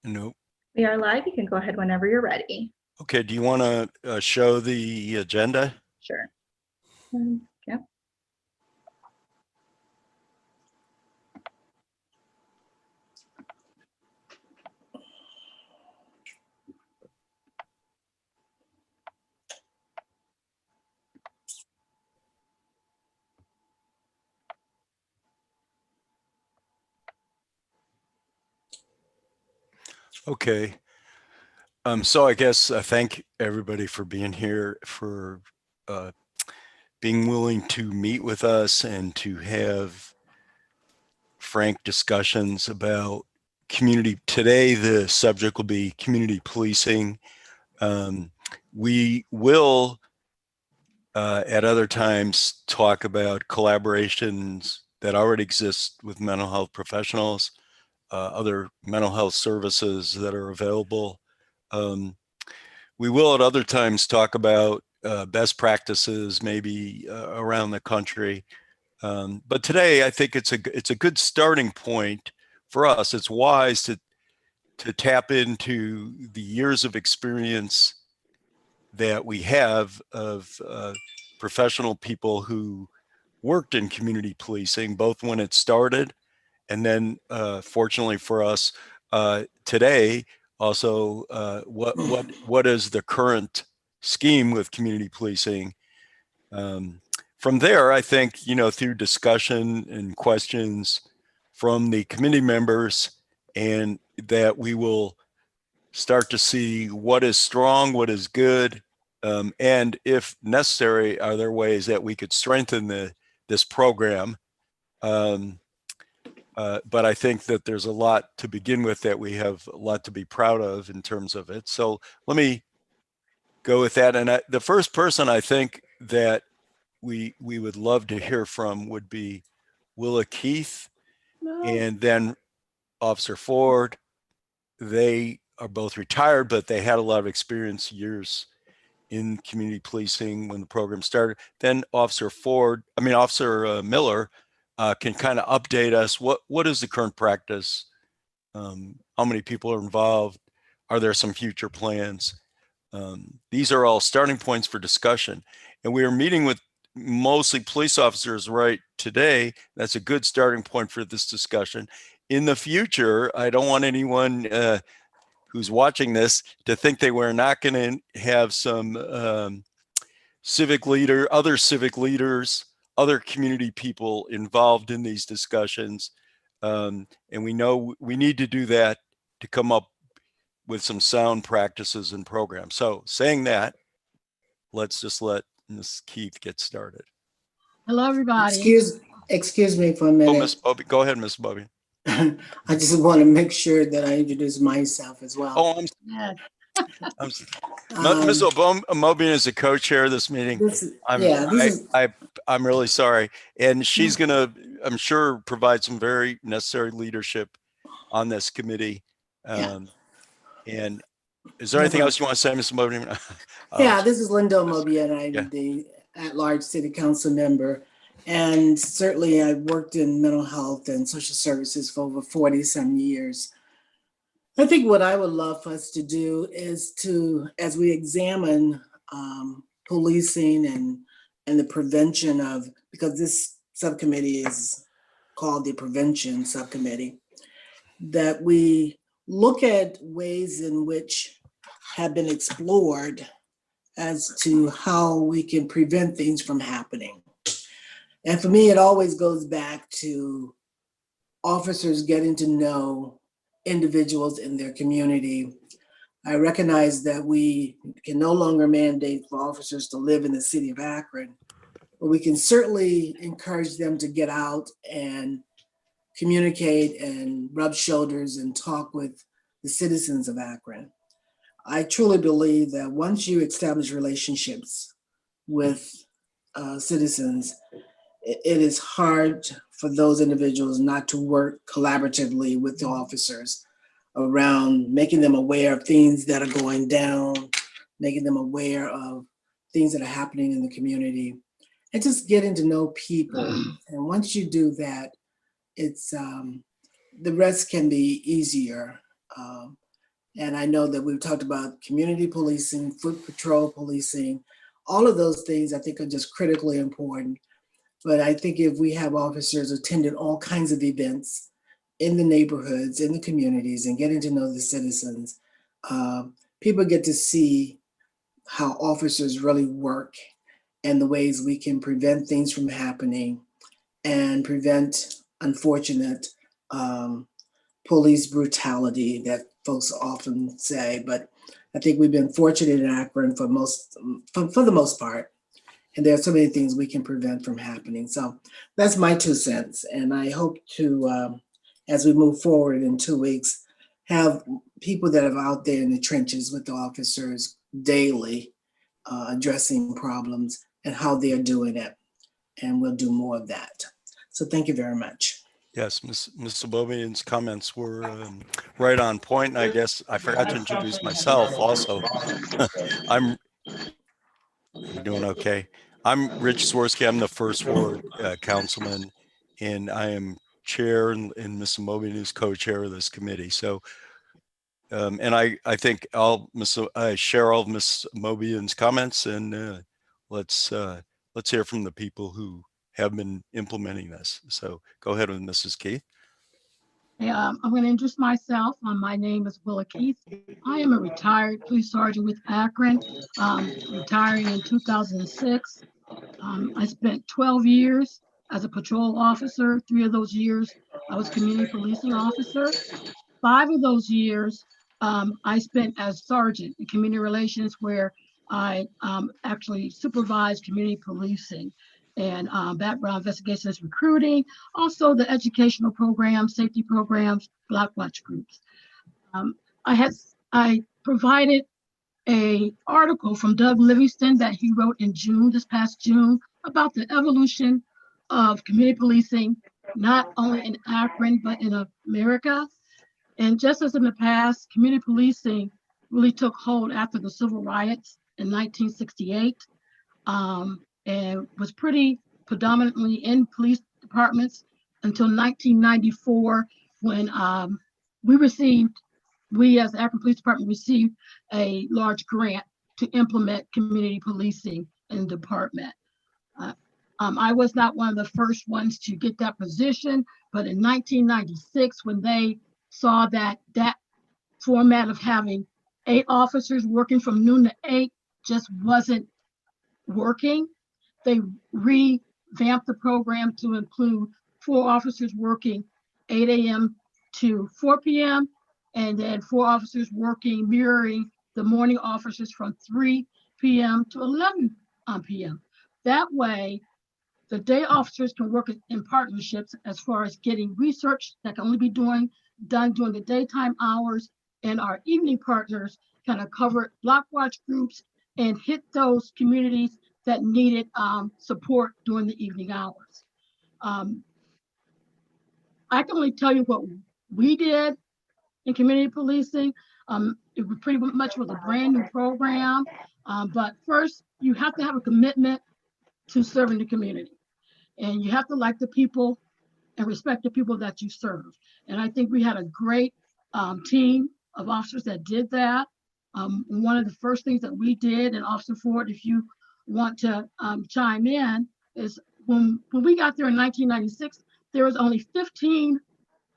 Nope. We are live. You can go ahead whenever you're ready. Okay, do you want to show the agenda? Sure. Yep. Okay. So I guess thank everybody for being here, for being willing to meet with us and to have frank discussions about community. Today, the subject will be community policing. We will, at other times, talk about collaborations that already exist with mental health professionals, other mental health services that are available. We will at other times talk about best practices, maybe around the country. But today, I think it's a good starting point for us. It's wise to tap into the years of experience that we have of professional people who worked in community policing, both when it started and then, fortunately for us, today, also, what is the current scheme with community policing? From there, I think, through discussion and questions from the committee members, and that we will start to see what is strong, what is good, and if necessary, are there ways that we could strengthen this program? But I think that there's a lot to begin with, that we have a lot to be proud of in terms of it. So let me go with that. And the first person I think that we would love to hear from would be Willa Keith and then Officer Ford. They are both retired, but they had a lot of experience, years in community policing when the program started. Then Officer Miller can kind of update us. What is the current practice? How many people are involved? Are there some future plans? These are all starting points for discussion. And we are meeting with mostly police officers right today. That's a good starting point for this discussion. In the future, I don't want anyone who's watching this to think that we're not going to have some other civic leaders, other community people involved in these discussions. And we know we need to do that to come up with some sound practices and programs. So saying that, let's just let Ms. Keith get started. Hello, everybody. Excuse me for a minute. Oh, Ms. Bobby, go ahead, Ms. Bobby. I just want to make sure that I introduce myself as well. Oh, Ms. Mobian is the co-chair of this meeting. I'm really sorry. And she's going to, I'm sure, provide some very necessary leadership on this committee. And is there anything else you want to say, Ms. Mobian? Yeah, this is Linda Mobian. I'm the at-large city council member. And certainly I've worked in mental health and social services for over 40-some years. I think what I would love for us to do is to, as we examine policing and the prevention of, because this subcommittee is called the Prevention Subcommittee, that we look at ways in which have been explored as to how we can prevent things from happening. And for me, it always goes back to officers getting to know individuals in their community. I recognize that we can no longer mandate for officers to live in the city of Akron, but we can certainly encourage them to get out and communicate and rub shoulders and talk with the citizens of Akron. I truly believe that once you establish relationships with citizens, it is hard for those individuals not to work collaboratively with the officers around making them aware of things that are going down, making them aware of things that are happening in the community, and just getting to know people. And once you do that, it's the rest can be easier. And I know that we've talked about community policing, foot patrol policing, all of those things I think are just critically important. But I think if we have officers attending all kinds of events in the neighborhoods, in the communities, and getting to know the citizens, people get to see how officers really work and the ways we can prevent things from happening and prevent unfortunate police brutality that folks often say. But I think we've been fortunate in Akron for the most part. And there are so many things we can prevent from happening. So that's my 2 cents. And I hope to, as we move forward in 2 weeks, have people that are out there in the trenches with the officers daily addressing problems and how they are doing it. And we'll do more of that. So thank you very much. Yes, Ms. Abobian's comments were right on point. And I guess I forgot to introduce myself also. I'm you doing okay? I'm Rich Swirsky. I'm the First Ward councilman, and I am chair, and Ms. Abobian is co-chair of this committee. So, and I think I share all of Ms. Abobian's comments, and let's hear from the people who have been implementing this. So go ahead with Mrs. Keith. Hey, I'm going to introduce myself. My name is Willa Keith. I am a retired police sergeant with Akron, retiring in 2006. I spent 12 years as a patrol officer. 3 of those years, I was community policing officer. 5 of those years, I spent as sergeant in community relations, where I actually supervised community policing and background investigations, recruiting, also the educational programs, safety programs, block watch groups. I provided a article from Doug Livingston that he wrote in June, this past June, about the evolution of community policing, not only in Akron, but in America. And just as in the past, community policing really took hold after the civil riots in 1968, and was pretty predominantly in police departments until 1994, when we as the Akron Police Department received a large grant to implement community policing in the department. I was not one of the first ones to get that position, but in 1996, when they saw that format of having 8 officers working from noon to 8 just wasn't working, they revamped the program to include 4 officers working 8 a.m. to 4 p.m. and then 4 officers working, mirroring the morning officers from 3 p.m. to 11 p.m. That way, the day officers can work in partnerships as far as getting research that can only be done during the daytime hours, and our evening partners kind of cover block watch groups and hit those communities that needed support during the evening hours. I can only tell you what we did in community policing. It was pretty much was a brand new program, but first you have to have a commitment to serving the community, and you have to like the people and respect the people that you serve. And I think we had a great team of officers that did that. One of the first things that we did, and Officer Ford, if you want to chime in, is when we got there in 1996, there was only 15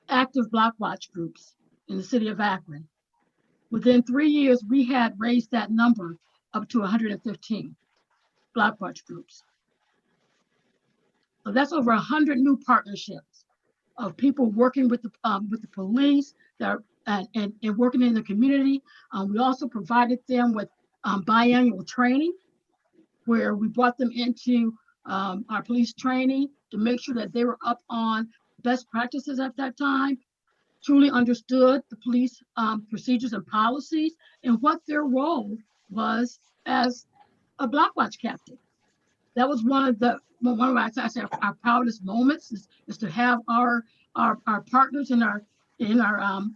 active block watch groups in the city of Akron. Within 3 years, we had raised that number up to 115 block watch groups. So that's over 100 new partnerships of people working with the police that are, and working in the community. We also provided them with biannual training, where we brought them into our police training to make sure that they were up on best practices at that time, truly understood the police procedures and policies, and what their role was as a block watch captain. that was one of our proudest moments is to have our partners and our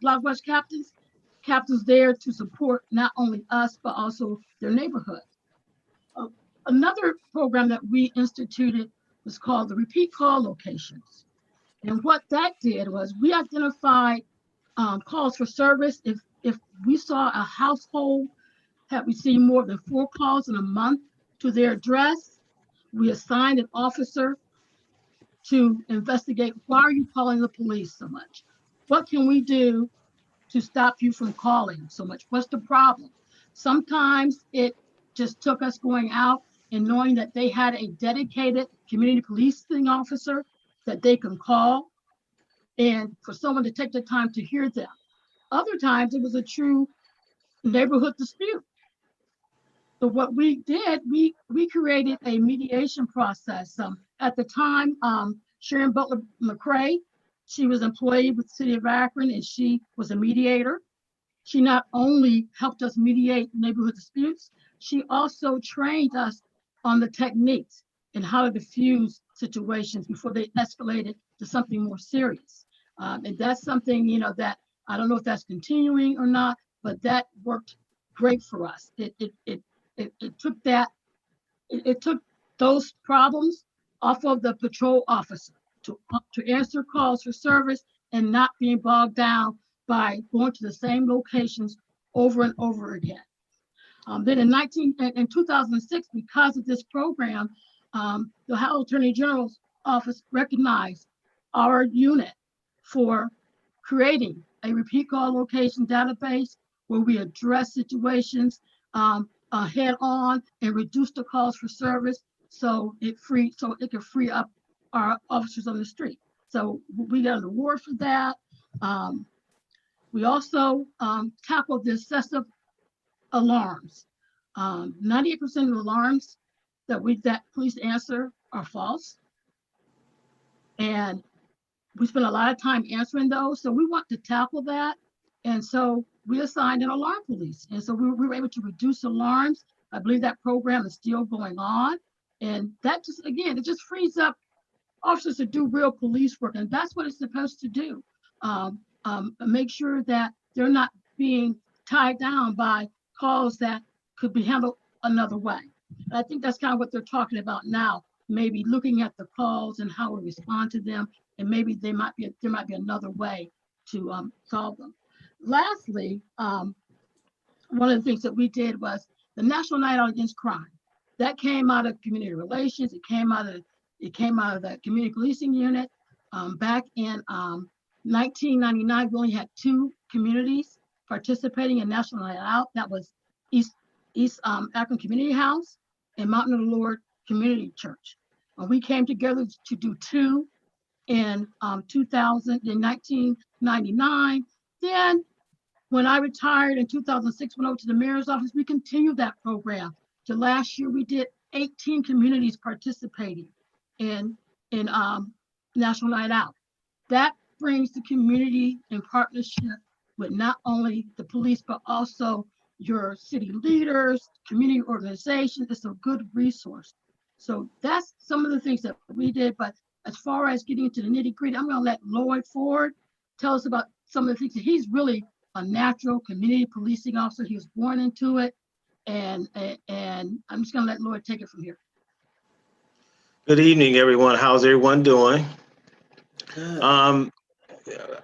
Block Watch captains there to support not only us but also their neighborhood. Another program that we instituted was called the repeat call locations. And what that did was we identified calls for service. If we saw a household had received more than 4 calls in a month to their address, we assigned an officer to investigate, why are you calling the police so much? What can we do to stop you from calling so much? What's the problem? Sometimes it just took us going out and knowing that they had a dedicated community policing officer that they can call and for someone to take the time to hear them. Other times it was a true neighborhood dispute. So what we did, we created a mediation process. At the time, Sharon Butler McCrae, she was employed with the city of Akron and she was a mediator. She not only helped us mediate neighborhood disputes, she also trained us on the techniques and how to diffuse situations before they escalated to something more serious. And that's something, that I don't know if that's continuing or not, but that worked great for us. It took those problems off of the patrol officer to answer calls for service and not being bogged down by going to the same locations over and over again. Then in 2006, because of this program, the Ohio Attorney General's office recognized our unit for creating a repeat call location database where we address situations head on and reduce the calls for service so it could free up our officers on the street. So we got an award for that. We also tackled the excessive alarms. 98% of the alarms that police answer are false. And we spend a lot of time answering those. So we want to tackle that. And so we assigned an alarm police. And so we were able to reduce alarms. I believe that program is still going on. And that it just frees up officers to do real police work. And that's what it's supposed to do. Make sure that they're not being tied down by calls that could be handled another way. And I think that's kind of what they're talking about now, maybe looking at the calls and how we respond to them. And maybe there might be another way to solve them. Lastly, one of the things that we did was the National Night Out Against Crime. That came out of community relations. It came out of the community policing unit. Back in 1999, we only had 2 communities participating in National Night Out. That was East Akron Community House and Mountain of the Lord Community Church. We came together to do 2 in 1999. Then when I retired in 2006, went over to the mayor's office, we continued that program. To last year, we did 18 communities participating in National Night Out. That brings the community in partnership with not only the police, but also your city leaders, community organizations. It's a good resource. So that's some of the things that we did. But as far as getting into the nitty gritty, I'm going to let Lloyd Ford tell us about some of the things. He's really a natural community policing officer. He was born into it. And I'm just going to let Lloyd take it from here. Good evening, everyone. How's everyone doing? Good.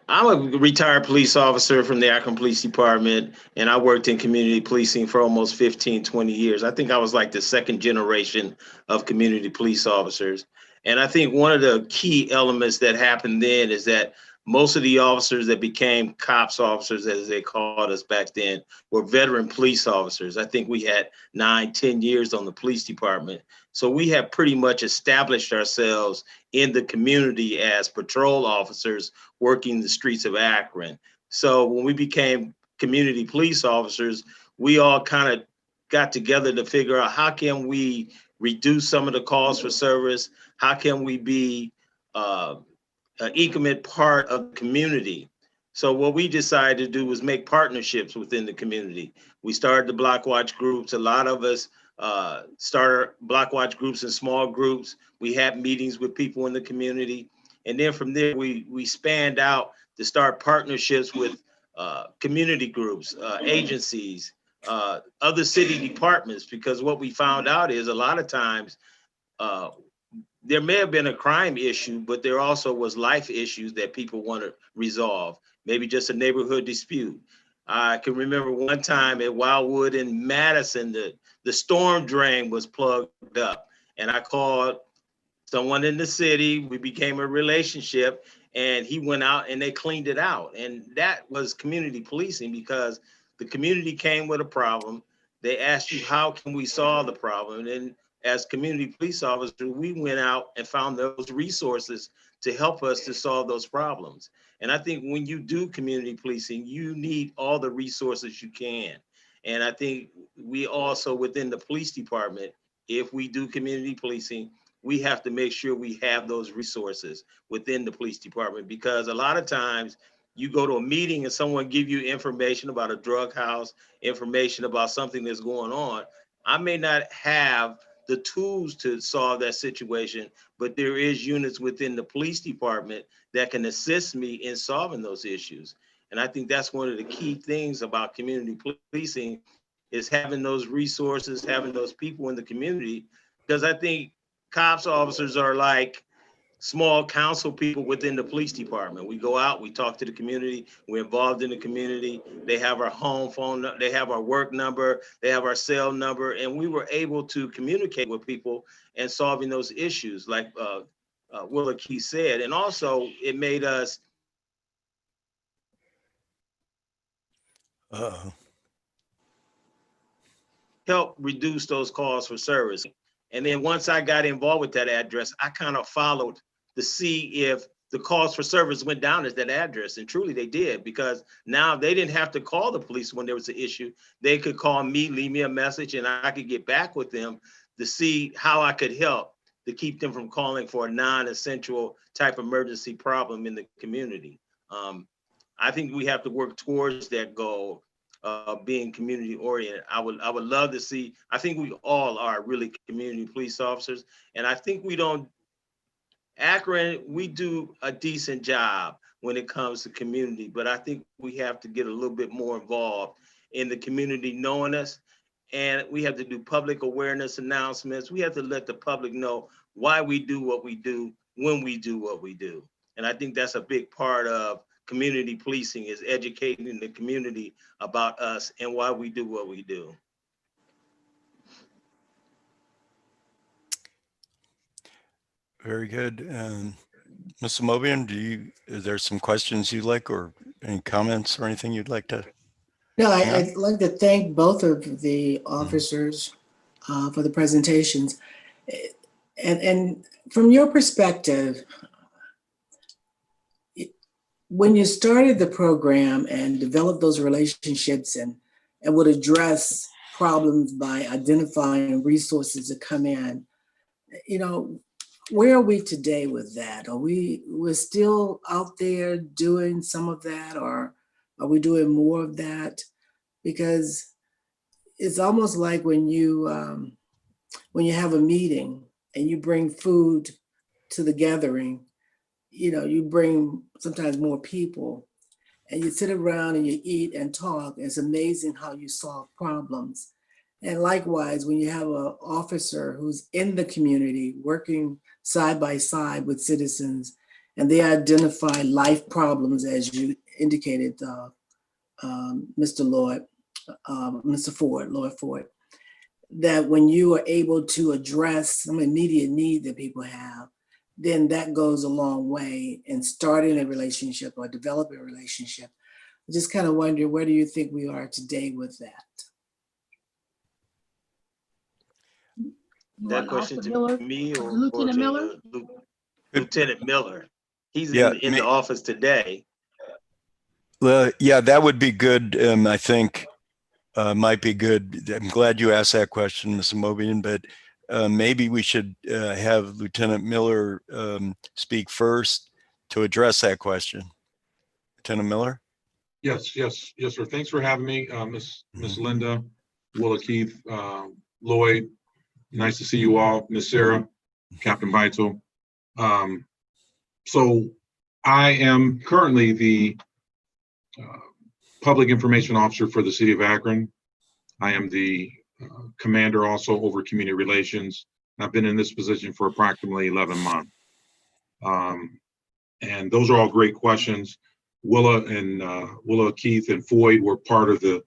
I'm a retired police officer from the Akron Police Department, and I worked in community policing for almost 15, 20 years. I think I was like the second generation of community police officers. And I think one of the key elements that happened then is that most of the officers that became cops officers, as they called us back then, were veteran police officers. I think we had 9, 10 years on the police department. So we have pretty much established ourselves in the community as patrol officers working the streets of Akron. So when we became community police officers, we all kind of got together to figure out how can we reduce some of the calls for service? How can we be an intimate part of the community? So what we decided to do was make partnerships within the community. We started the Block Watch groups. A lot of us started block watch groups and small groups. We had meetings with people in the community. And then from there, we spanned out to start partnerships with community groups, agencies, other city departments, because what we found out is a lot of times there may have been a crime issue, but there also was life issues that people want to resolve. Maybe just a neighborhood dispute. I can remember one time at Wildwood in Madison, the storm drain was plugged up, and I called someone in the city. We became a relationship, and he went out and they cleaned it out. And that was community policing, because the community came with a problem. They asked you, how can we solve the problem? And then as community police officers, we went out and found those resources to help us to solve those problems. And I think when you do community policing, you need all the resources you can. And I think we also, within the police department, if we do community policing, we have to make sure we have those resources within the police department, because a lot of times you go to a meeting and someone give you information about a drug house, information about something that's going on. I may not have the tools to solve that situation, but there is units within the police department that can assist me in solving those issues. And I think that's one of the key things about community policing, is having those resources, having those people in the community, because I think cops officers are like small council people within the police department. We go out, we talk to the community, we're involved in the community. They have our home phone, they have our work number, they have our cell number, and we were able to communicate with people and solving those issues, like Willa Key said. And also it made us help reduce those calls for service. And then once I got involved with that address, I kind of followed to see if the calls for service went down at that address. And truly they did, because now they didn't have to call the police when there was an issue. They could call me, leave me a message, and I could get back with them to see how I could help to keep them from calling for a non-essential type emergency problem in the community. I think we have to work towards that goal of being community oriented. I would love to see, I think we all are really community police officers. And I think Akron, we do a decent job when it comes to community, but I think we have to get a little bit more involved in the community knowing us. And we have to do public awareness announcements. We have to let the public know why we do what we do, when we do what we do. And I think that's a big part of community policing, is educating the community about us and why we do what we do. Very good. Mr. Mobian, is there some questions you'd like, or any comments or anything you'd like to? No, Yeah. I'd like to thank both of the officers for the presentations. And from your perspective, when you started the program and developed those relationships and would address problems by identifying resources to come in, where are we today with that? We're still out there doing some of that, or are we doing more of that? Because it's almost like when you have a meeting and you bring food to the gathering, you bring sometimes more people and you sit around and you eat and talk. It's amazing how you solve problems. And likewise, when you have an officer who's in the community working side by side with citizens, and they identify life problems, as you indicated, Mr. Lloyd Ford, that when you are able to address some immediate need that people have, then that goes a long way in starting a relationship or developing a relationship. I just kind of wonder, where do you think we are today with that? That question Miller, to me or Lieutenant to Miller? Lieutenant Miller? He's Yeah, in the office today. Yeah, that would be good. I think might be good. I'm glad you asked that question, Mr. Mobian, but maybe we should have Lieutenant Miller speak first to address that question. Lieutenant Miller? Yes, sir. Thanks for having me, Miss Linda, Willa Keith, Lloyd, nice to see you all. Miss Sarah, Captain Vital. So I am currently the Public Information Officer for the City of Akron. I am the commander also over community relations. I've been in this position for approximately 11 months. And those are all great questions. Willa, Keith, and Floyd were part of the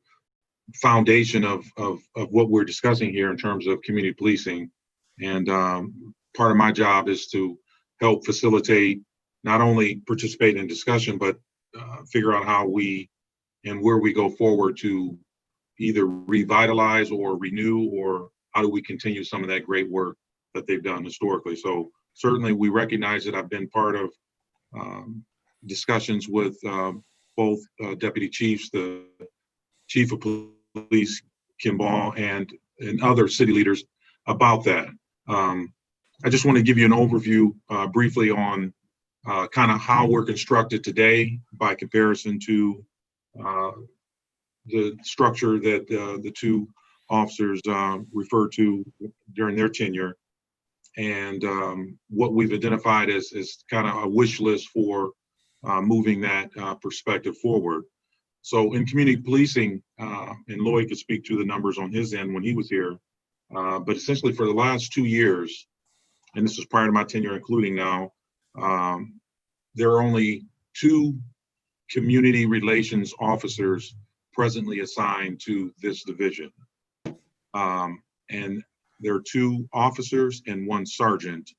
foundation of what we're discussing here in terms of community policing. And part of my job is to help facilitate, not only participate in discussion, but figure out how we and where we go forward to either revitalize or renew, or how do we continue some of that great work that they've done historically. So certainly we recognize that I've been part of discussions with both deputy chiefs, the chief of police, Kimball, and other city leaders about that. I just want to give you an overview briefly on kind of how we're constructed today by comparison to the structure that the two officers referred to during their tenure, and what we've identified as kind of a wish list for moving that perspective forward. So in community policing, and Lloyd could speak to the numbers on his end when he was here, but essentially for the last 2 years, and this is prior to my tenure, including now, there are only 2 community relations officers presently assigned to this division. And there are 2 officers and 1 sergeant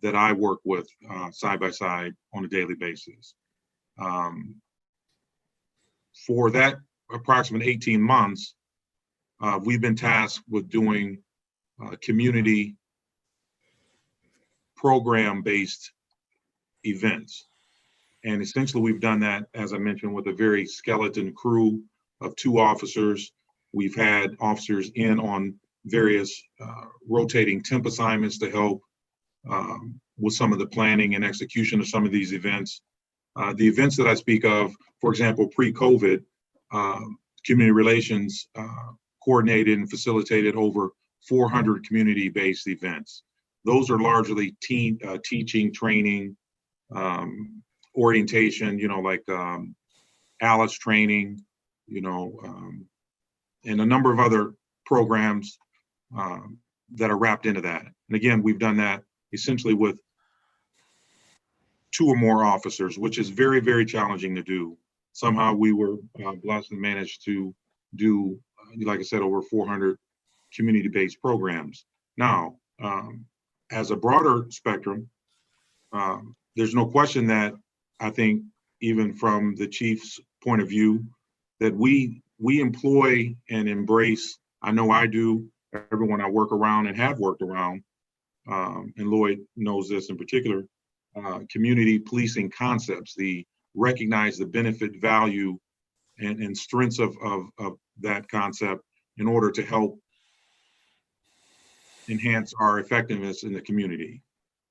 that I work with side by side on a daily basis. For that approximate 18 months, we've been tasked with doing community program-based events. And essentially we've done that, as I mentioned, with a very skeleton crew of 2 officers. We've had officers in on various rotating temp assignments to help with some of the planning and execution of some of these events. The events that I speak of, for example, pre-COVID, community relations coordinated and facilitated over 400 community-based events. Those are largely teaching, training, orientation, like ALICE training, and a number of other programs that are wrapped into that. And again, we've done that essentially with 2 or more officers, which is very, very challenging to do. Somehow we were blessed and managed to do, like I said, over 400 community-based programs. Now, as a broader spectrum, there's no question that I think even from the chief's point of view, that we employ and embrace, I know I do, everyone I work around and have worked around, and Lloyd knows this in particular, community policing concepts, recognize the benefit, value, and strengths of that concept in order to help enhance our effectiveness in the community.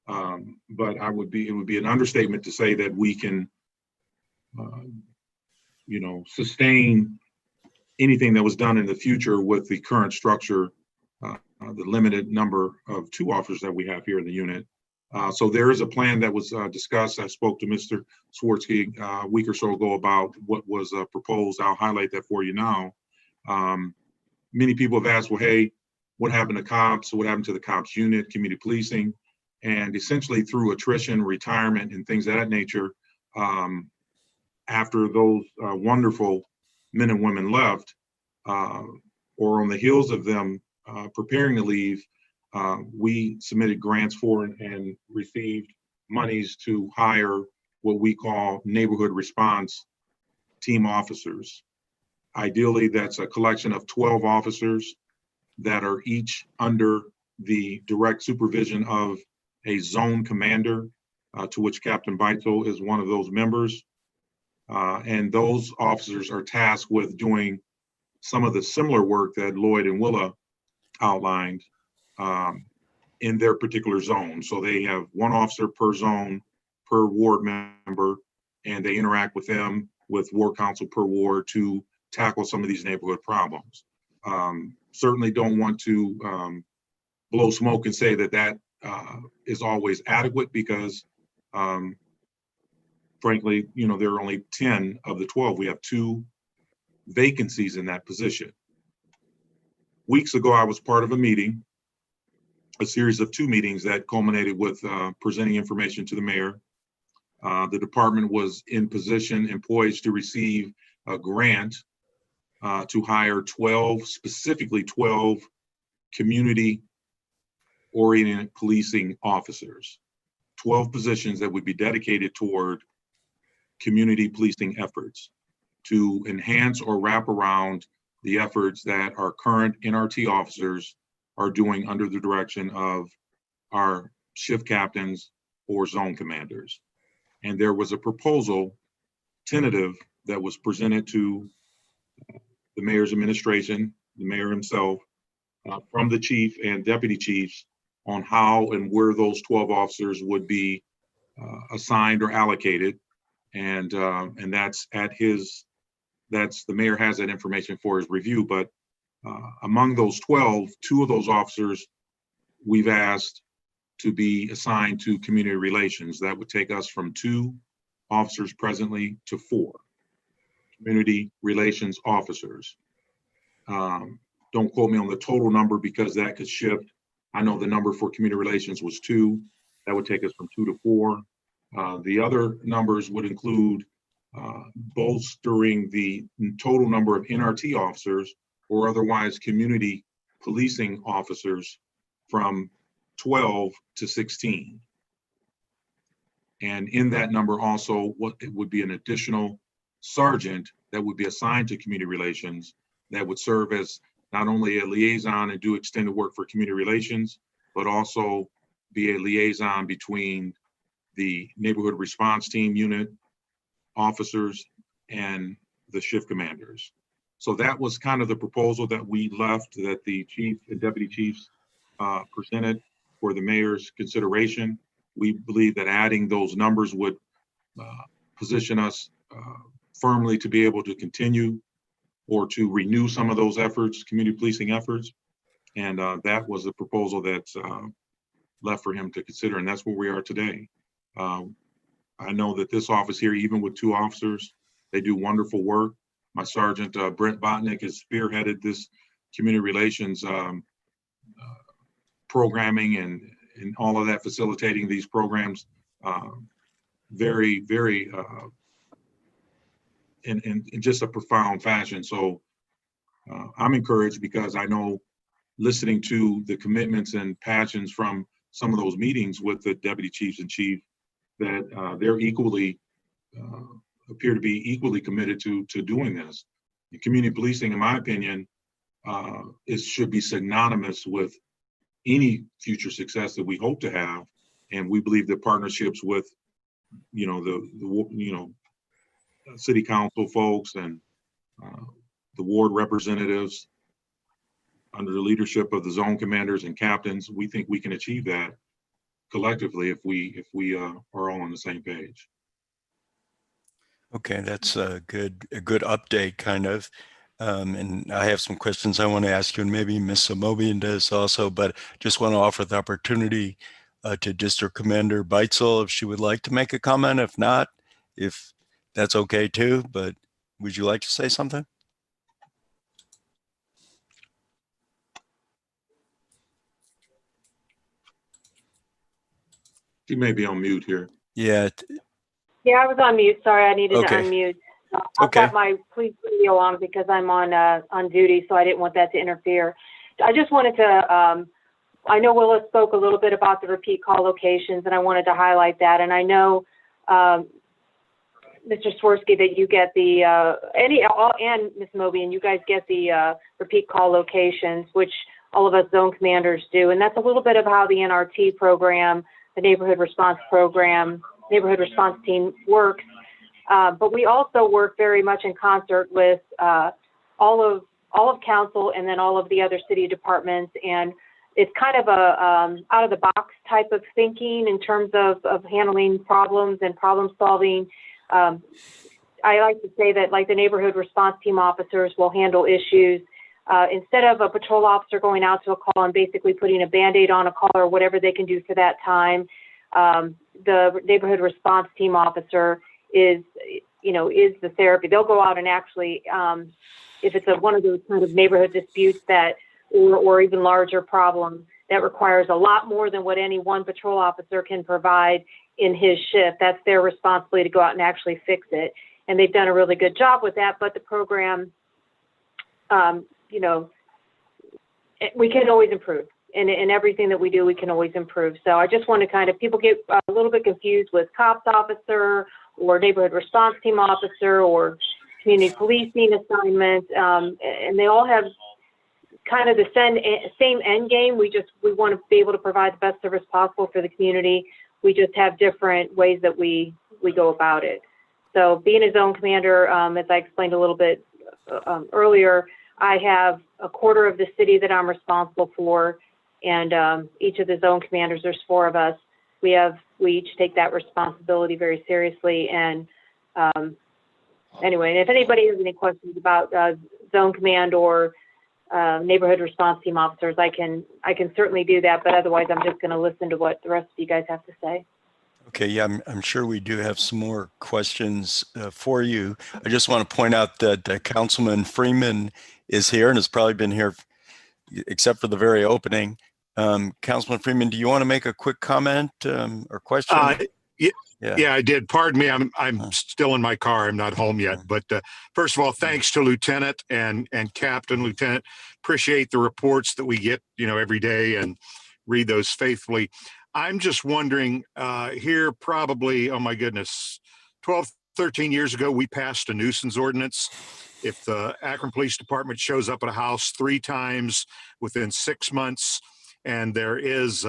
But it would be an understatement to say that we can, sustain anything that was done in the future with the current structure, the limited number of 2 officers that we have here in the unit. So there is a plan that was discussed. I spoke to Mr. Swartzky a week or so ago about what was proposed. I'll highlight that for you now. Many people have asked, well, hey, what happened to cops? What happened to the cops unit, community policing? And essentially through attrition, retirement, and things of that nature, after those wonderful men and women left, or on the heels of them preparing to leave, we submitted grants for and received monies to hire what we call neighborhood response team officers. Ideally, that's a collection of 12 officers that are each under the direct supervision of a zone commander, to which Captain Vital is one of those members. And those officers are tasked with doing some of the similar work that Lloyd and Willa outlined in their particular zone. So they have 1 officer per zone, per ward member, and they interact with them, with ward council per ward, to tackle some of these neighborhood problems. Certainly don't want to blow smoke and say that that is always adequate, because frankly, you know, there are only 10 of the 12. We have 2 vacancies in that position. Weeks ago, I was part of a meeting, a series of 2 meetings that culminated with presenting information to the mayor. The department was in position and poised to receive a grant to hire 12, specifically 12 community-oriented policing officers. 12 positions that would be dedicated toward community policing efforts to enhance or wrap around the efforts that our current NRT officers are doing under the direction of our shift captains or zone commanders. And there was a proposal, tentative, that was presented to the mayor's administration, the mayor himself, from the chief and deputy chiefs, on how and where those 12 officers would be assigned or allocated. And that's at his, the mayor has that information for his review. But among those 12, 2 of those officers we've asked to be assigned to community relations. That would take us from 2 officers presently to 4 community relations officers. Don't quote me on the total number, because that could shift. I know the number for community relations was 2. That would take us from 2 to 4. The other numbers would include bolstering the total number of NRT officers or otherwise community policing officers from 12 to 16. And in that number also, what it would be an additional sergeant that would be assigned to community relations, that would serve as not only a liaison and do extended work for community relations, but also be a liaison between the neighborhood response team unit officers and the shift commanders. So that was kind of the proposal that we left, that the chief and deputy chiefs presented for the mayor's consideration. We believe that adding those numbers would position us firmly to be able to continue or to renew some of those efforts, community policing efforts. And that was the proposal that's left for him to consider. And that's where we are today. I know that this office here, even with 2 officers, they do wonderful work. My Sergeant Brent Botnick has spearheaded this community relations programming and all of that, facilitating these programs very, very in just a profound fashion. So I'm encouraged, because I know, listening to the commitments and passions from some of those meetings with the deputy chiefs and chief, that they're equally appear to be equally committed to doing this. And community policing, in my opinion, should be synonymous with any future success that we hope to have. And we believe that partnerships with, you know, the city council folks and the ward representatives under the leadership of the zone commanders and captains, we think we can achieve that collectively if we are all on the same page. Okay, that's a good update, kind of. And I have some questions I want to ask you, and maybe Ms. Amobian does also, but just want to offer the opportunity to District Commander Beitzel if she would like to make a comment. If not, if that's okay too, but would you like to say something? She may be on mute here. Yeah. Yeah, I was on mute. Sorry, I needed to Okay. unmute. I've Okay. got my police video on because I'm on duty, so I didn't want that to interfere. I just wanted to, I know Willa spoke a little bit about the repeat call locations, and I wanted to highlight that. And I know, Mr. Swirsky, that you get the, and Ms. Mobian, you guys get the repeat call locations, which all of us zone commanders do. And that's a little bit of how the NRT program, the neighborhood response program, neighborhood response team works. But we also work very much in concert with all of council and then all of the other city departments. And it's kind of a out of the box type of thinking in terms of handling problems and problem solving. I like to say that, like, the neighborhood response team officers will handle issues instead of a patrol officer going out to a call and basically putting a Band-Aid on a call or whatever they can do for that time, the neighborhood response team officer is the therapy. They'll go out and actually, if it's one of those kind of neighborhood disputes that, or even larger problems that requires a lot more than what any one patrol officer can provide in his shift, that's their responsibility to go out and actually fix it. And they've done a really good job with that, but the program, we can always improve. In everything that we do, we can always improve. So I just want to kind of, people get a little bit confused with cops officer or neighborhood response team officer or community policing assignment, and they all have kind of the same end game. We want to be able to provide the best service possible for the community. We just have different ways that we go about it. So being a zone commander, as I explained a little bit earlier, I have a quarter of the city that I'm responsible for, and each of the zone commanders, there's 4 of us. We each take that responsibility very seriously. And anyway, and if anybody has any questions about zone command or neighborhood response team officers, I can certainly do that. But otherwise, I'm just going to listen to what the rest of you guys have to say. Okay, yeah, I'm sure we do have some more questions for you. I just want to point out that Councilman Freeman is here and has probably been here except for the very opening. Councilman Freeman, do you want to make a quick comment or question? Yeah, I did. Pardon me. I'm still in my car. I'm not home yet. But first of all, thanks to Lieutenant and Captain. Lieutenant, appreciate the reports that we get, every day and read those faithfully. I'm just wondering here probably, oh my goodness, 12, 13 years ago, we passed a nuisance ordinance. If the Akron Police Department shows up at a house 3 times within 6 months, and there is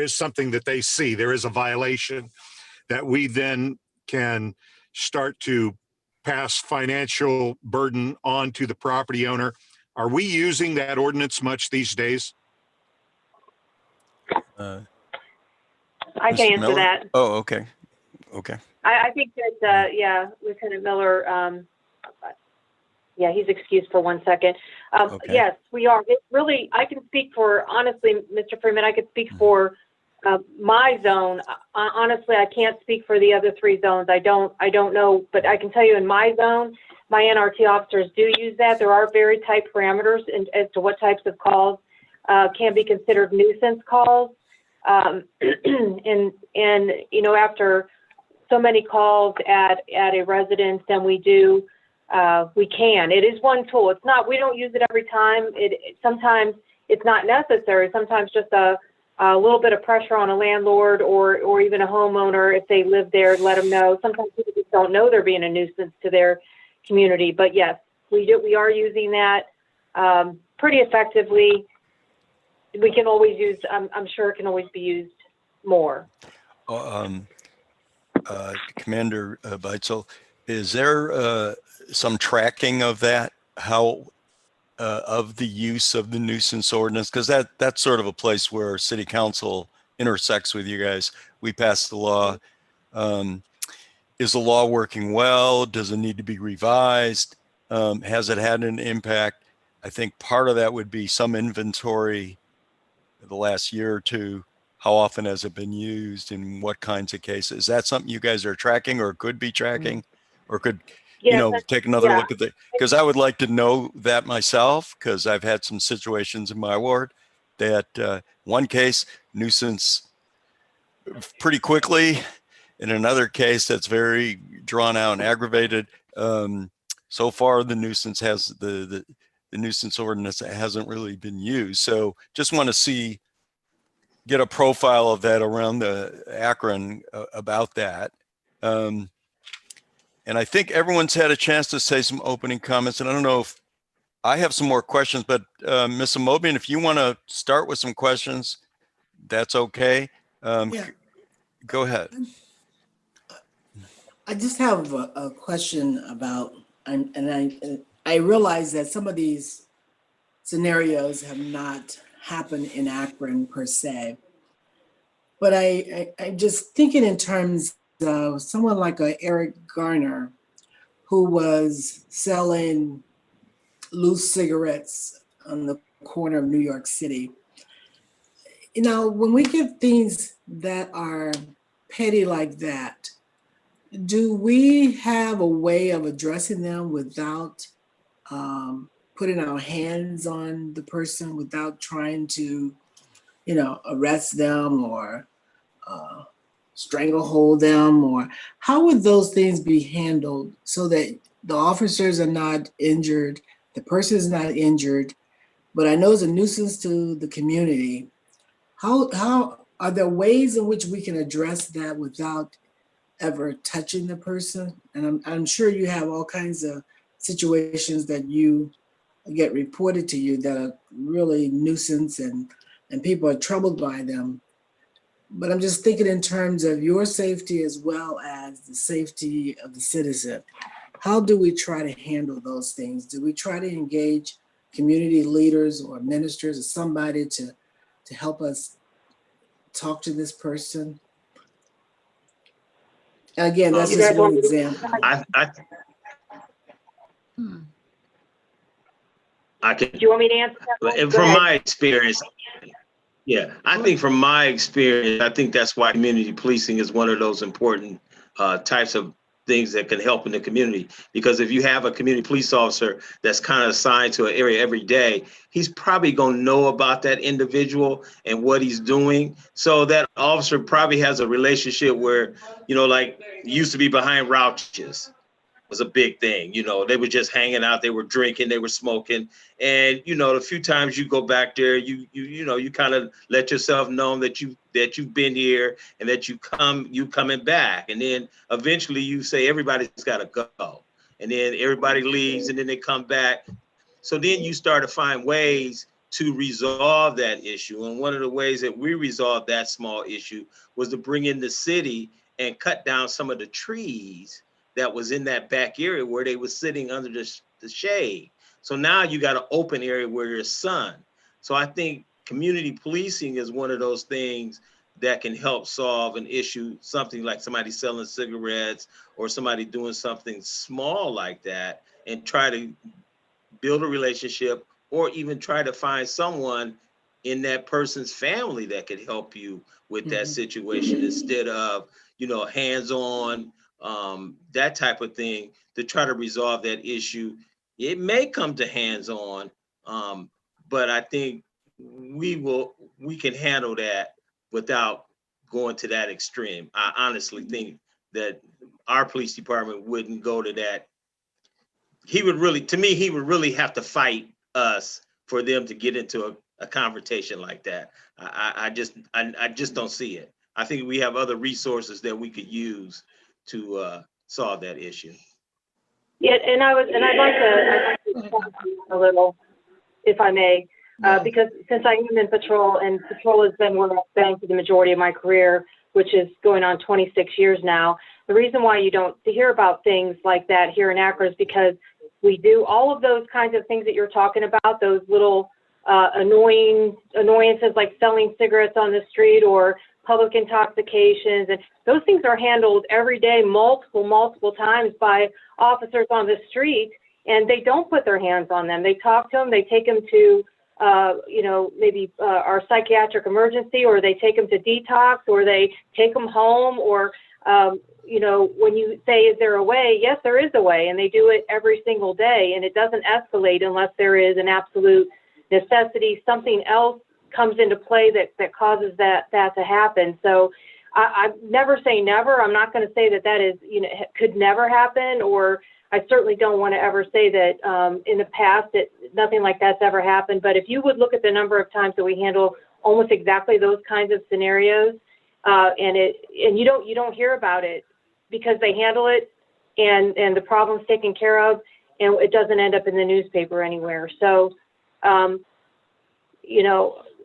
something that they see, there is a violation, that we then can start to pass financial burden on to the property owner. Are we using that ordinance much these days? I can answer that. Oh, okay. I think that, Lieutenant Miller, he's excused for 1 second. Okay. Yes, we are. It really, I can speak for, honestly, Mr. Freeman, I could speak for my zone. Honestly, I can't speak for the other 3 zones. I don't know, but I can tell you in my zone, my NRT officers do use that. There are very tight parameters as to what types of calls can be considered nuisance calls. And after so many calls at a residence, then we can. It is one tool. It's not, we don't use it every time. Sometimes it's not necessary. Sometimes just a little bit of pressure on a landlord or even a homeowner, if they live there, let them know. Sometimes people just don't know they're being a nuisance to their community. But yes, we are using that pretty effectively. We can always use, I'm sure it can always be used more. Commander Beitzel, is there some tracking of that? How of the use of the nuisance ordinance? Because that's sort of a place where City Council intersects with you guys. We passed the law. Is the law working well? Does it need to be revised? Has it had an impact? I think part of that would be some inventory the last year or two. How often has it been used in what kinds of cases? Is that something you guys are tracking or could be tracking or could, take another look at because I would like to know that myself, because I've had some situations in my ward that one case nuisance pretty quickly, in another case that's very drawn out and aggravated. So far the nuisance has the nuisance ordinance hasn't really been used. So just want to get a profile of that around the Akron about that. And I think everyone's had a chance to say some opening comments. And I don't know if I have some more questions, but Ms. Amobian, if you want to start with some questions, that's okay. Go ahead. I just have a question about, and I realize that some of these scenarios have not happened in Akron per se, but I just thinking in terms of someone like Eric Garner, who was selling loose cigarettes on the corner of New York City. You know, when we get things that are petty like that, do we have a way of addressing them without putting our hands on the person, without trying to, you know, arrest them or stranglehold them? Or how would those things be handled so that the officers are not injured, the person is not injured, but I know it's a nuisance to the community? How are there ways in which we can address that without ever touching the person? And I'm sure you have all kinds of situations that you get reported to you that are really nuisance and people are troubled by them. But I'm just thinking in terms of your safety as well as the safety of the citizen. How do we try to handle those things? Do we try to engage community leaders or ministers or somebody to help us talk to this person? Again, that's You just guys one want me to- example. I can, Do you want me to answer that? and Go from ahead. my experience, yeah, I think from my experience, I think that's why community policing is one of those important types of things that can help in the community. Because if you have a community police officer that's kind of assigned to an area every day, he's probably going to know about that individual and what he's doing. So that officer probably has a relationship where, you know, like used to be behind Rouches was a big thing. You know, they were just hanging out, they were drinking, they were smoking. And, you know, the few times you go back there, you know, you kind of let yourself know that you've been here and that you coming back. And then eventually you say, everybody's got to go. And then everybody leaves and then they come back. So then you start to find ways to resolve that issue. And one of the ways that we resolved that small issue was to bring in the city and cut down some of the trees that was in that back area where they were sitting under the shade. So now you got an open area where there's sun. So I think community policing is one of those things that can help solve an issue, something like somebody selling cigarettes or somebody doing something small like that, and try to build a relationship or even try to find someone in that person's family that could help you with that situation instead of, you know, hands-on, that type of thing to try to resolve that issue. It may come to hands-on, but I think we can handle that without going to that extreme. I honestly think that our police department wouldn't go to that. He would really have to fight us for them to get into a confrontation like that. I just don't see it. I think we have other resources that we could use to solve that issue. Yeah, and I'd like to talk a little, if I may, because since I am in patrol, and patrol has been where I've been for the majority of my career, which is going on 26 years now. The reason why you don't hear about things like that here in Akron is because we do all of those kinds of things that you're talking about, those little annoyances like selling cigarettes on the street or public intoxications, and those things are handled every day, multiple times by officers on the street, and they don't put their hands on them. They talk to them, they take them to, maybe our psychiatric emergency, or they take them to detox, or they take them home, or, when you say, is there a way? Yes, there is a way, and they do it every single day, and it doesn't escalate unless there is an absolute necessity, something else comes into play that causes that to happen. So I never say never. I'm not going to say that is, could never happen, or I certainly don't want to ever say that in the past that nothing like that's ever happened. But if you would look at the number of times that we handle almost exactly those kinds of scenarios, and you don't hear about it because they handle it and the problem's taken care of, and it doesn't end up in the newspaper anywhere. So,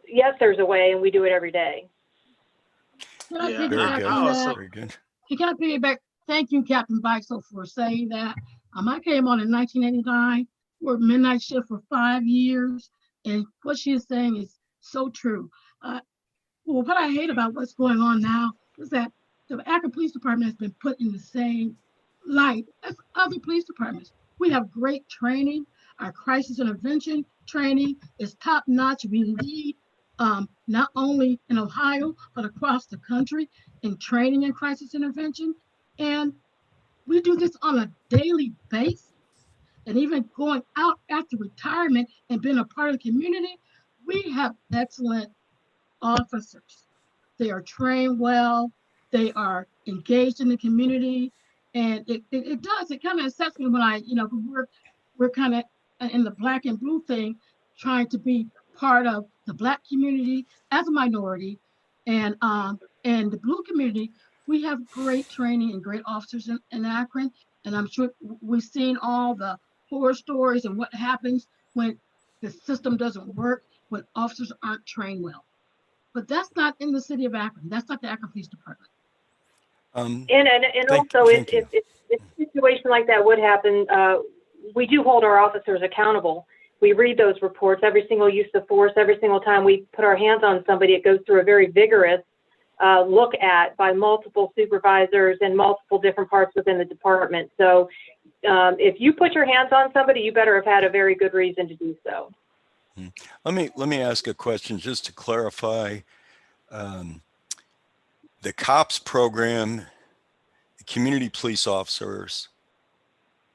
yes, there's a way, and we do it every day. Can I Yeah, piggyback Very on good. that? Very good. Can I piggyback? Thank you, Captain Bixel, for saying that. I came on in 1989, worked midnight shift for 5 years, and what she is saying is so true. Well, what I hate about what's going on now is that the Akron Police Department has been put in the same light as other police departments. We have great training. Our crisis intervention training is top notch. We lead not only in Ohio, but across the country in training in crisis intervention. And we do this on a daily basis. And even going out after retirement and being a part of the community, we have excellent officers. They are trained well, they are engaged in the community. And it kind of upsets me when we're kind of in the black and blue thing, trying to be part of the Black community as a minority and the blue community. We have great training and great officers in Akron. And I'm sure we've seen all the horror stories and what happens when the system doesn't work, when officers aren't trained well. But that's not in the city of Akron. That's not the Akron Police Department. And also, if a situation like that would happen, we do hold our officers accountable. We read those reports, every single use of force, every single time we put our hands on somebody, it goes through a very vigorous look at by multiple supervisors and multiple different parts within the department. So if you put your hands on somebody, you better have had a very good reason to do so. Let me ask a question just to clarify. The COPS program, the community police officers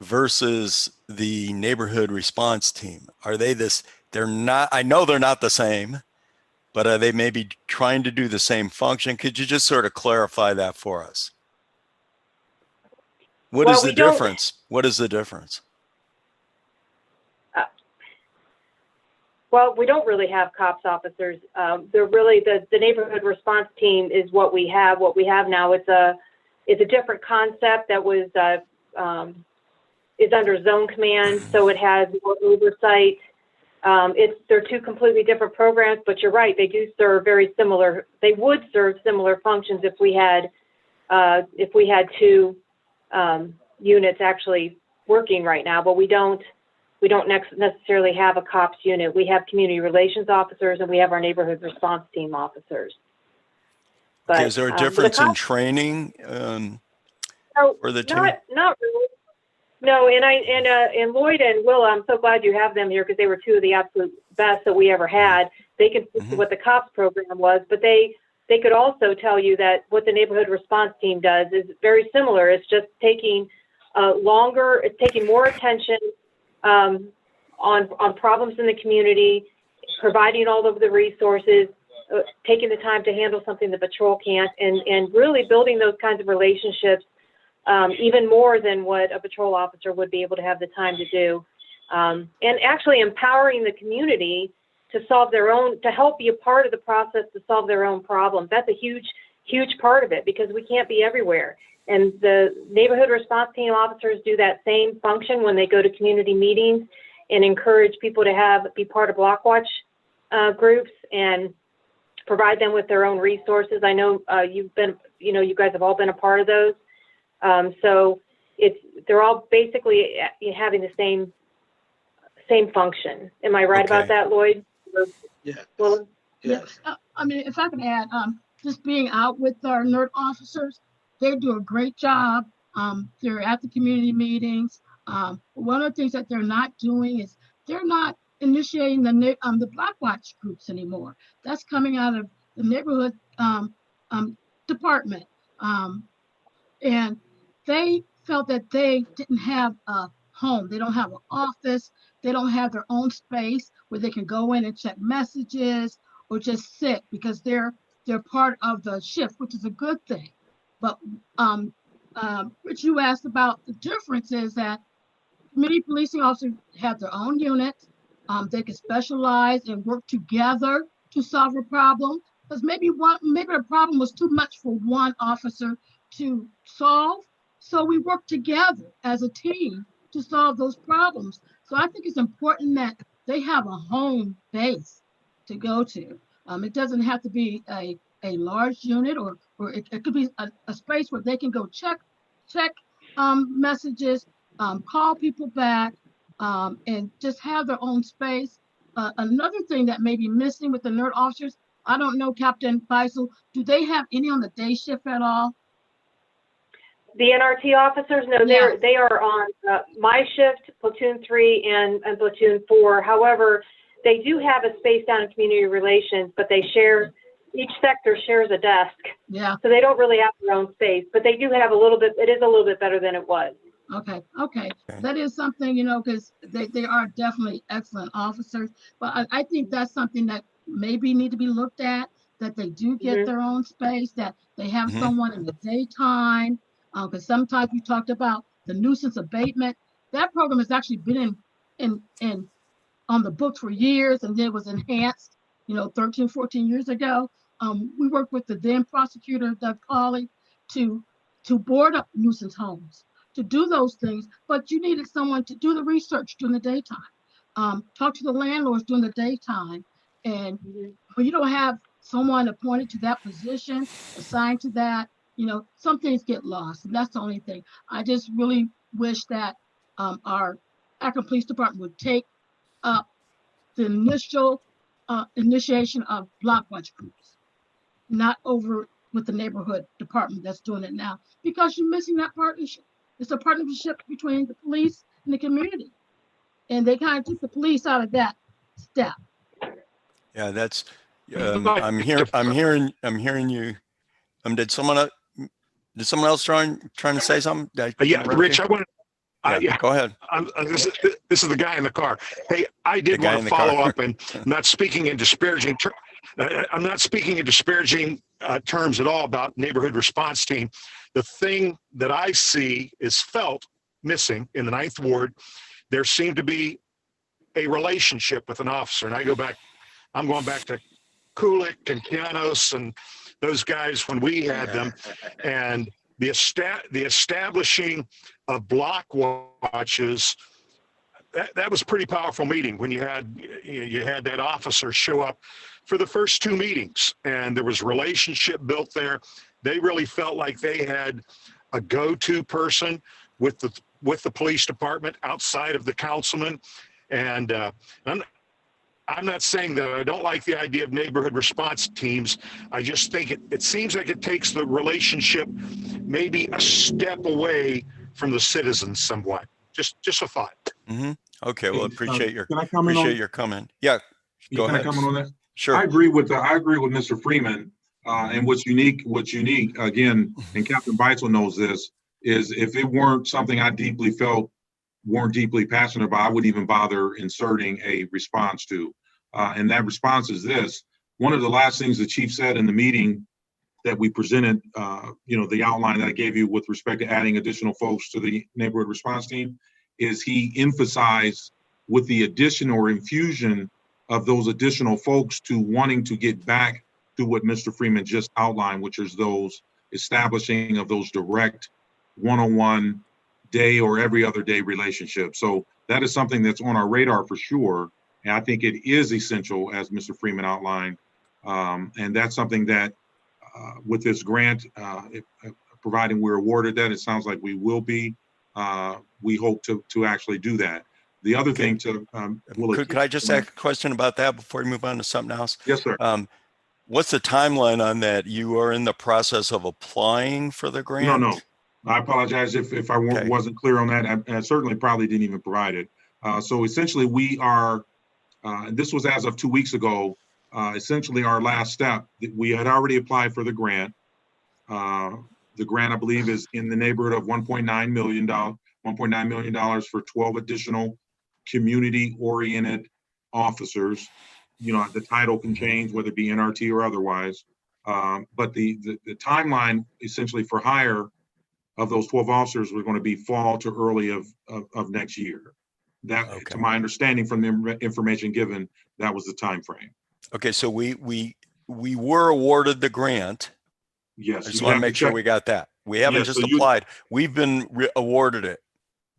versus the neighborhood response team, are they this? They're not, I know they're not the same, but are they maybe trying to do the same function? Could you just sort of clarify that for us? What is the difference? What is the difference? Well, we don't really have COPS officers. They're really the neighborhood response team is what we have. What we have now, it's a different concept that was is under zone command, so it has more oversight. They're two completely different programs, but you're right. They do serve very similar. They would serve similar functions if we had two units actually working right now, but we don't necessarily have a COPS unit. We have community relations officers and we have our neighborhood response team officers. But okay, is there a difference in training for the team? Not really. No, and Lloyd and Will, I'm so glad you have them here because they were two of the absolute best that we ever had. They can speak to what the COPS program was, but they could also tell you that what the neighborhood response team does is very similar. It's just taking it's taking more attention on problems in the community, providing all of the resources, taking the time to handle something the patrol can't, and really building those kinds of relationships even more than what a patrol officer would be able to have the time to do. And actually empowering the community to solve their own, to help be a part of the process to solve their own problems. That's a huge, huge part of it because we can't be everywhere. And the neighborhood response team officers do that same function when they go to community meetings and encourage people to be part of block watch groups and provide them with their own resources. I know you guys have all been a part of those. So they're all basically having the same function. Am I right about that, Lloyd? Yes. Well, Yes. I mean, if I can add, just being out with our NERT officers, they do a great job. They're at the community meetings. One of the things that they're not doing is they're not initiating the block watch groups anymore. That's coming out of the neighborhood department. And they felt that they didn't have a home. They don't have an office. They don't have their own space where they can go in and check messages or just sit because they're part of the shift, which is a good thing. But Rich, you asked about the difference is that community policing officers have their own units. They can specialize and work together to solve a problem. Because maybe the problem was too much for one officer to solve. So we work together as a team to solve those problems. So I think it's important that they have a home base to go to. It doesn't have to be a large unit or it could be a space where they can go check messages, call people back, and just have their own space. Another thing that may be missing with the NERT officers, I don't know, Captain Faisal, do they have any on the day shift at all? The NRT officers, no, they are on my shift, platoon 3 and platoon 4. However, they do have a space down in community relations, but they share, each sector shares a desk. Yeah. So they don't really have their own space, but they do have a little bit, it is a little bit better than it was. Okay. That is something, because they are definitely excellent officers, but I think that's something that maybe need to be looked at, that they do get their own space, that they have someone in the daytime. Because sometimes we talked about the nuisance abatement. That program has actually been in on the books for years, and then was enhanced, 13, 14 years ago. We worked with the then prosecutor, Doug Colley, to board up nuisance homes, to do those things, but you needed someone to do the research during the daytime, talk to the landlords during the daytime. And when you don't have someone appointed to that position, assigned to that, some things get lost. And that's the only thing. I just really wish that our Akron Police Department would take up the initial initiation of block watch groups, not over with the neighborhood department that's doing it now, because you're missing that partnership. It's a partnership between the police and the community. And they kind of took the police out of that step. Yeah, that's, I'm hearing you. Did someone else trying to say something? Yeah, Rich, go ahead. This is the guy in the car. Hey, I did want to follow up, and not speaking in disparaging I'm not speaking in disparaging terms at all about neighborhood response team. The thing that I see is felt missing in the 9th Ward. There seemed to be a relationship with an officer, and I'm going back to Kulik and Kianos and those guys when we had them, and the establishing of block watches. That was a pretty powerful meeting when you had that officer show up for the first 2 meetings, and there was relationship built there. They really felt like they had a go-to person with the police department outside of the councilman. And I'm not saying that I don't like the idea of neighborhood response teams. I just think it seems like it takes the relationship maybe a step away from the citizens somewhat. Just a thought. Okay, well, appreciate your comment. Yeah, go ahead. Can I comment on that? Sure. I agree with Mr. Freeman. And what's unique again, and Captain Beitzel knows this, is if it weren't something I deeply felt, weren't deeply passionate about, I wouldn't even bother inserting a response to. And that response is this. One of the last things the chief said in the meeting that we presented, the outline that I gave you with respect to adding additional folks to the neighborhood response team, is he emphasized with the addition or infusion of those additional folks to wanting to get back to what Mr. Freeman just outlined, which is those establishing of those direct one-on-one day or every other day relationship. So that is something that's on our radar for sure. And I think it is essential, as Mr. Freeman outlined. And that's something that with this grant, providing we're awarded that, it sounds like we will be, we hope to actually do that. The other thing to, could I just ask a question about that before we move on to something else? Yes, sir. What's the timeline on that? You are in the process of applying for the grant? No. I apologize if I wasn't clear on that. I certainly probably didn't even provide it. So essentially we are, this was as of 2 weeks ago, essentially our last step. We had already applied for the grant. The grant, I believe, is in the neighborhood of $1.9 million for 12 additional community-oriented officers. The title can change, whether it be NRT or otherwise. But the timeline essentially for hire of those 12 officers were going to be fall to early of next year. To my understanding from the information given, that was the time frame. Okay, so we were awarded the grant. Yes. I just want to make sure we got that. We haven't just applied. We've been awarded it.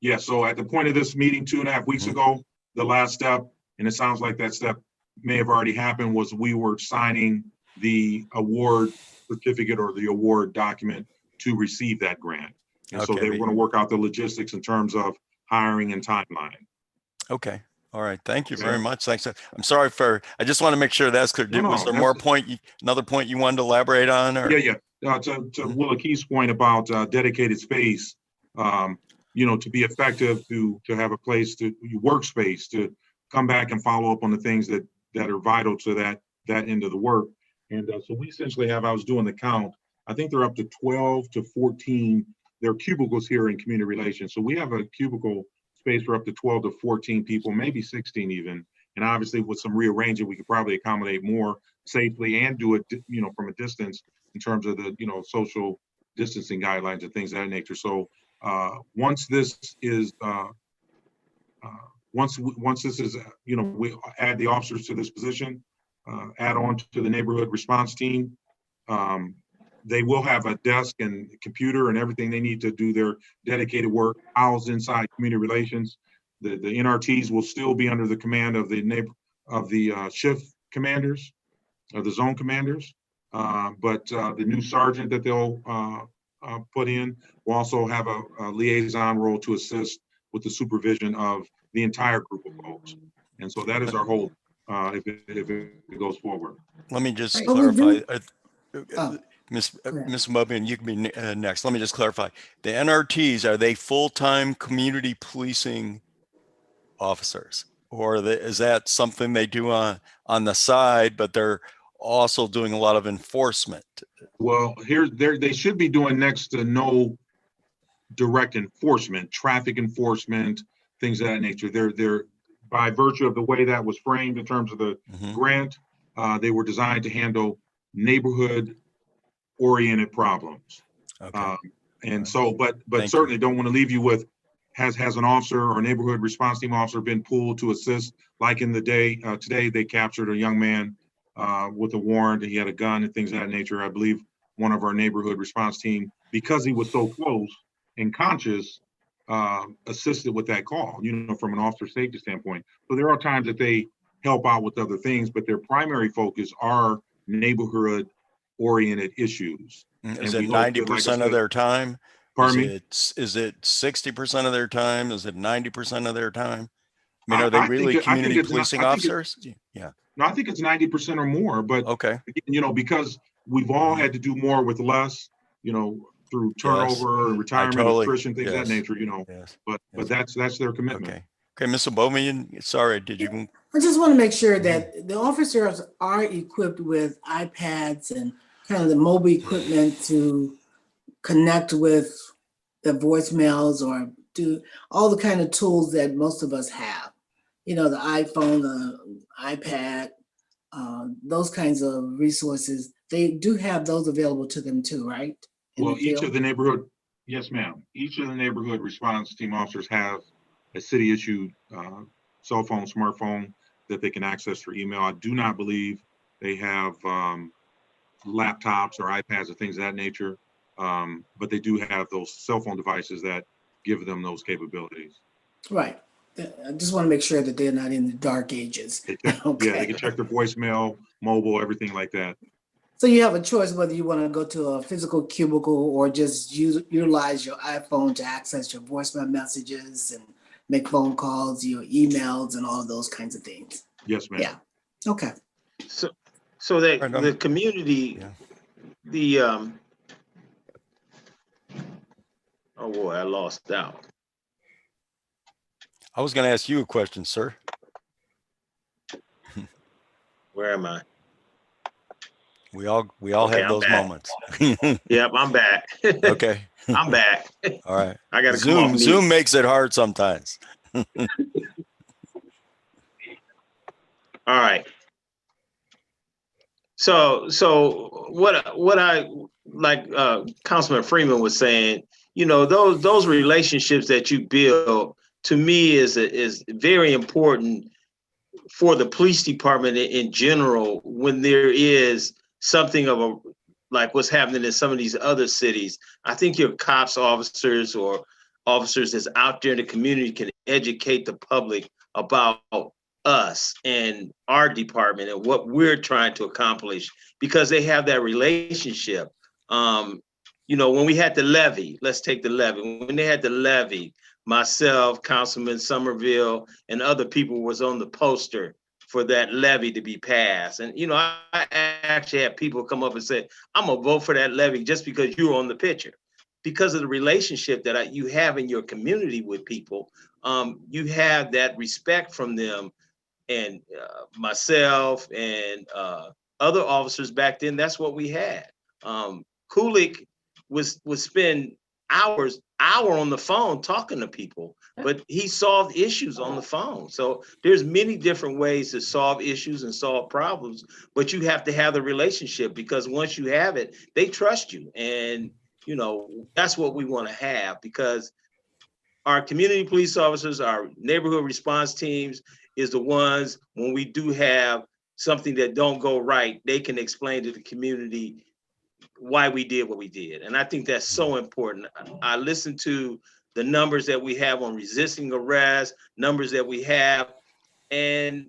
Yes. So at the point of this meeting 2.5 weeks ago, the last step, and it sounds like that step may have already happened, was we were signing the award certificate or the award document to receive that grant. And so they were going to work out the logistics in terms of hiring and timeline. Okay. All right. Thank you very much. Thanks. I'm sorry I just want to make sure that's clear. Was there another point you wanted to elaborate on? Or? Yeah. to Willa Key's point about dedicated space, to be effective, to have a place to workspace, to come back and follow up on the things that are vital to that end of the work. And so we essentially have, I was doing the count, I think they're up to 12 to 14. There are cubicles here in community relations. So we have a cubicle space for up to 12 to 14 people, maybe 16 even. And obviously with some rearranging, we could probably accommodate more safely and do it, from a distance in terms of the, social distancing guidelines and things of that nature. So once this is, once this is, we add the officers to this position, add on to the neighborhood response team, they will have a desk and computer and everything they need to do their dedicated work housed inside community relations. The NRTs will still be under the command of the shift commanders, of the zone commanders. But the new sergeant that they'll put in will also have a liaison role to assist with the supervision of the entire group of folks. And so that is our hope if it goes forward. Let me just Right. clarify. Oh. Ms. Mobian, you can be next. Let me just clarify. The NRTs, are they full-time community policing officers? Or is that something they do on the side, but they're also doing a lot of enforcement? Well, they should be doing next to no direct enforcement, traffic enforcement, things of that nature. They're by virtue of the way that was framed in terms of the grant, they were designed to handle neighborhood oriented problems. Okay. And so, but Thank certainly you. don't want to leave you with, has an officer or neighborhood response team officer been pulled to assist? Like in the day, today they captured a young man with a warrant. He had a gun and things of that nature. I believe one of our neighborhood response team, because he was so close and conscious, assisted with that call, from an officer safety standpoint. So there are times that they help out with other things, but their primary focus are neighborhood oriented issues. Is And it we hope that, 90% of their time? Pardon me? Is it 60% of their time? Is it 90% of their time? I mean, are they I really think community it's not- policing I think officers? Yeah. No, I think it's 90% or more, but Okay. because we've all had to do more with less, through turnover, retirement, attrition, things of that nature, Yes. but that's their commitment. Okay. Okay, Mr. Bowman, sorry, did you? I just want to make sure that the officers are equipped with iPads and kind of the mobile equipment to connect with the voicemails or do all the kind of tools that most of us have. The iPhone, the iPad, those kinds of resources. They do have those available to them too, right? Well, yes, ma'am. Each of the neighborhood response team officers have a city issued cell phone, smartphone that they can access through email. I do not believe they have laptops or iPads or things of that nature, but they do have those cell phone devices that give them those capabilities. Right. I just want to make sure that they're not in the dark ages. Okay. Yeah, they can check their voicemail, mobile, everything like that. So you have a choice whether you want to go to a physical cubicle or just utilize your iPhone to access your voicemail messages and make phone calls, your emails, and all of those kinds of things. Yes, ma'am. Yeah. Okay. So that the community, oh boy, I lost out. I was going to ask you a question, sir. Where am I? We all Okay, have those back. moments. Yep, I'm back. Okay. I'm back. All right. I got to come off mute. Zoom makes it hard sometimes. All right. So what I like Councilman Freeman was saying, those relationships that you build, to me is very important for the police department in general when there is something of like what's happening in some of these other cities. I think your cops officers or officers that's out there in the community can educate the public about us and our department and what we're trying to accomplish because they have that relationship. When we had the levy, let's take the levy. When they had the levy, myself, Councilman Somerville, and other people was on the poster for that levy to be passed. And, you know, I actually had people come up and say, I'm gonna vote for that levy just because you're on the picture. Because of the relationship that you have in your community with people, you have that respect from them. And myself and other officers back then, that's what we had. Kulik would spend hour on the phone talking to people, but he solved issues on the phone. So there's many different ways to solve issues and solve problems, but you have to have the relationship, because once you have it, they trust you. And, you know, that's what we want to have, because our community police officers, our neighborhood response teams is the ones, when we do have something that don't go right, they can explain to the community why we did what we did. And I think that's so important. I listened to the numbers that we have on resisting arrest, numbers that we have, and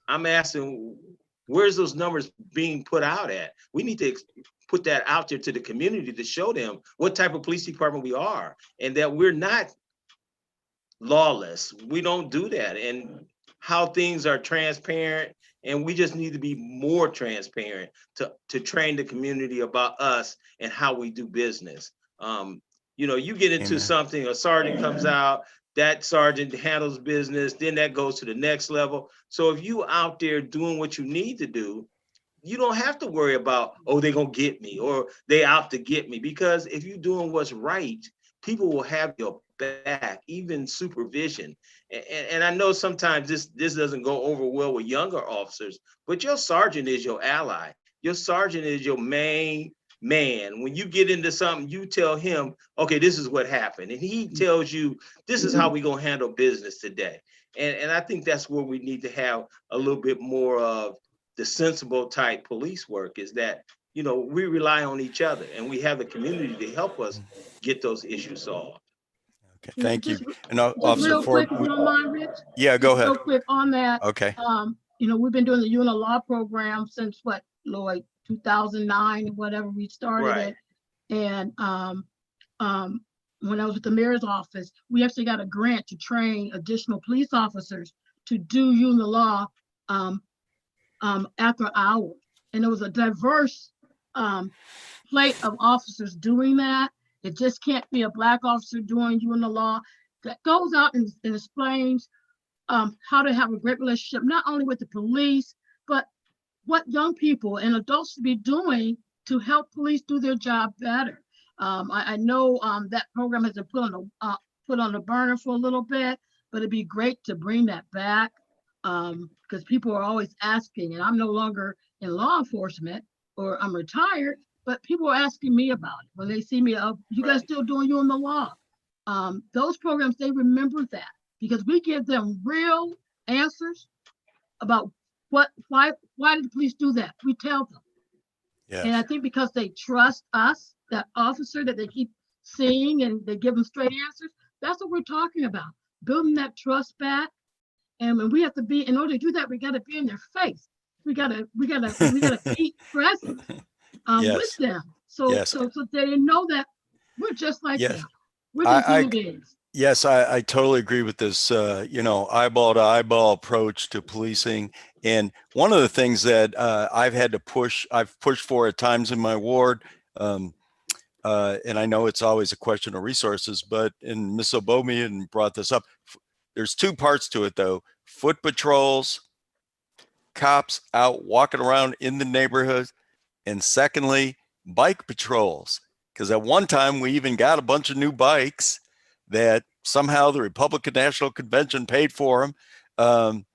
I'm asking, where's those numbers being put out at? We need to put that out there to the community to show them what type of police department we are, and that we're not lawless. We don't do that, and how things are transparent, and we just need to be more transparent to train the community about us and how we do business. You know, you get into something, a sergeant comes out, that sergeant handles business, then that goes to the next level. So if you out there doing what you need to do, you don't have to worry about, oh, they're gonna get me, or they out to get me, because if you're doing what's right, people will have your back, even supervision. And I know sometimes this doesn't go over well with younger officers, but your sergeant is your ally. Your sergeant is your main man. When you get into something, you tell him, okay, this is what happened. And he tells you, this is how we're gonna handle business today. And I think that's where we need to have a little bit more of the sensible type police work, is that, you know, we rely on each other and we have the community to help us get those issues solved. Okay, thank you. And Just Officer real Ford, quick, if you don't mind, Rich. yeah, go Just ahead. real quick on that. Okay. You know, we've been doing the UNO Law program since what, Lloyd, 2009 or whatever we started Right. it. And when I was at the mayor's office, we actually got a grant to train additional police officers to do UNO Law after hours. And there was a diverse plate of officers doing that. It just can't be a Black officer doing UNO Law. That goes out and explains how to have a great relationship, not only with the police, but what young people and adults should be doing to help police do their job better. I know that program has been put on the burner for a little bit, but it'd be great to bring that back, because people are always asking, and I'm no longer in law enforcement, or I'm retired, but people are asking me about it when they see me. You guys still doing UNO Law? Those programs, they remember that, because we give them real answers about why did the police do that? We tell them. Yes. And I think because they trust us, that officer that they keep seeing, and they give them straight answers, that's what we're talking about, building that trust back. And when we have to be, in order to do that, we got to be in their face. We gotta be present Yes. with them. So Yes. so they know that we're just like Yes. them. We're just human beings. Yes, I totally agree with this, you know, eyeball to eyeball approach to policing. And one of the things that I've pushed for at times in my ward, and I know it's always a question of resources, but and Ms. Obomian brought this up. There's two parts to it though: foot patrols, cops out walking around in the neighborhood, and secondly, bike patrols. Because at one time we even got a bunch of new bikes that somehow the Republican National Convention paid for them.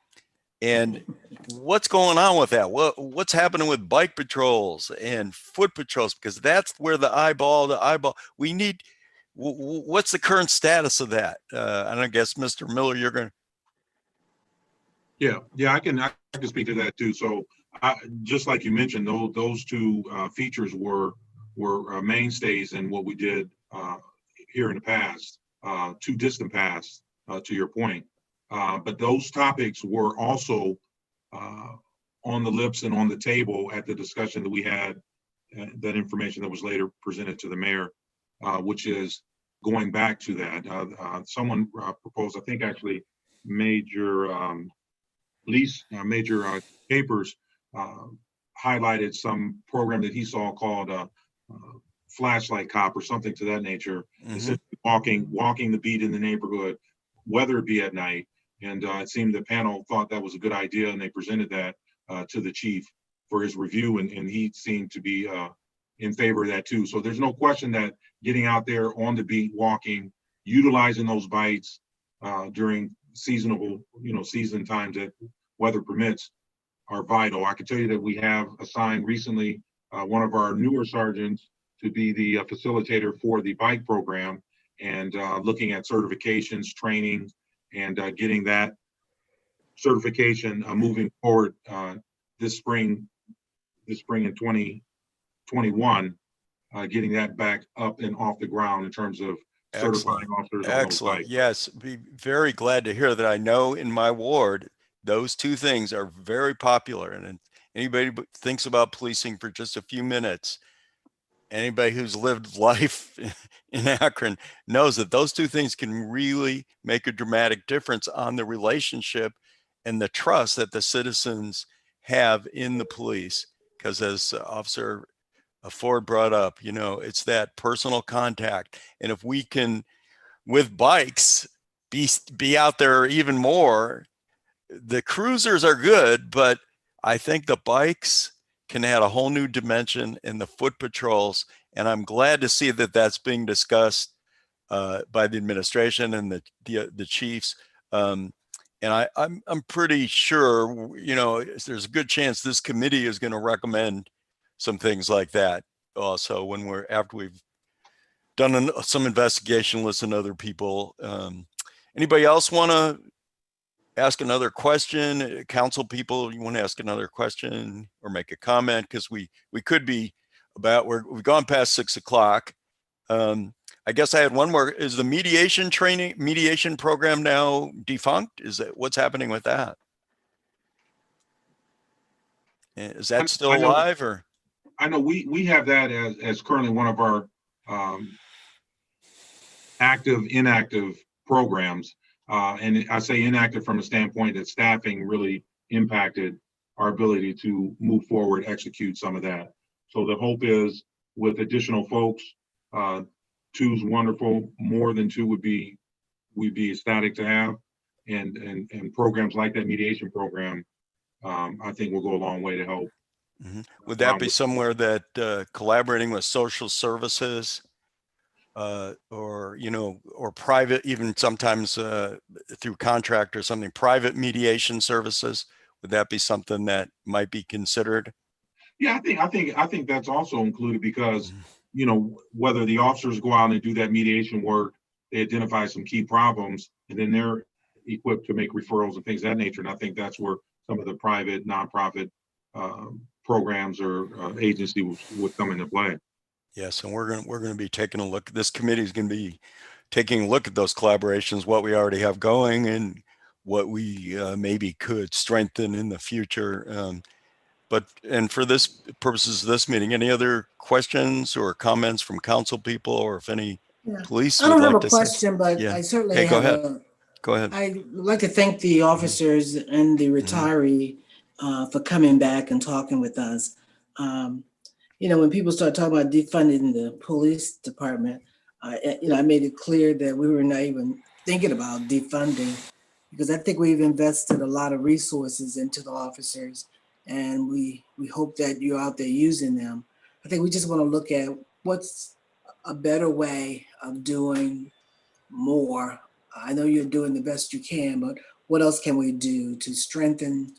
And what's going on with that? What's happening with bike patrols and foot patrols? Because that's where the eyeball to eyeball, we need, what's the current status of that? And I guess, Mr. Miller, you're going to. Yeah, I can speak to that too. So just like you mentioned, those two features were mainstays in what we did here in the past, too distant past, to your point. But those topics were also on the lips and on the table at the discussion that we had, that information that was later presented to the mayor, which is going back to that. Someone proposed, I think actually Major Major Capers highlighted some program that he saw called Flashlight Cop or something to that nature. Essentially walking the beat in the neighborhood, whether it be at night. And it seemed the panel thought that was a good idea, and they presented that to the chief for his review, and he seemed to be in favor of that too. So there's no question that getting out there on the beat, walking, utilizing those bites during seasonable, season times that weather permits are vital. I can tell you that we have assigned recently one of our newer sergeants to be the facilitator for the bike program, and looking at certifications, training, and getting that certification moving forward this spring in 2021, getting that back up and off the ground in terms of certifying officers on those Excellent. bikes. Yes, be very glad to hear that. I know in my ward, those two things are very popular. And anybody who thinks about policing for just a few minutes, anybody who's lived life in Akron knows that those two things can really make a dramatic difference on the relationship and the trust that the citizens have in the police. Because as Officer Ford brought up, it's that personal contact. And if we can, with bikes, be out there even more, the cruisers are good, but I think the bikes can add a whole new dimension in the foot patrols. And I'm glad to see that that's being discussed by the administration and the chiefs. And I'm pretty sure, there's a good chance this committee is going to recommend some things like that. Also, after we've done some investigation, listen to other people. Anybody else want to ask another question? Council people, you want to ask another question or make a comment? Because we could be we've gone past 6 o'clock. I guess I had one more. Is the mediation program now defunct? Is that what's happening with that? Is that still alive, or? I know we have that as currently one of our inactive programs. And I say inactive from a standpoint that staffing really impacted our ability to move forward, execute some of that. So the hope is with additional folks, two's wonderful. More than two we'd be ecstatic to have. And programs like that mediation program, I think will go a long way to help. Would that be somewhere that collaborating with social services or private, even sometimes through contract or something, private mediation services, would that be something that might be considered? Yeah, I think that's also included because, whether the officers go out and do that mediation work, they identify some key problems, and then they're equipped to make referrals and things of that nature. And I think that's where some of the private nonprofit programs or agencies would come into play. Yes, and we're going to be taking a look. This committee is going to be taking a look at those collaborations, what we already have going, and what we maybe could strengthen in the future. And for this purposes of this meeting, any other questions or comments from council people, or if any police I don't would have like a to question, but I certainly go have ahead. Go ahead. I'd like to thank the officers and the retiree for coming back and talking with us. When people start talking about defunding the police department, I made it clear that we were not even thinking about defunding, because I think we've invested a lot of resources into the officers, and we hope that you're out there using them. I think we just want to look at what's a better way of doing more. I know you're doing the best you can, but what else can we do to strengthen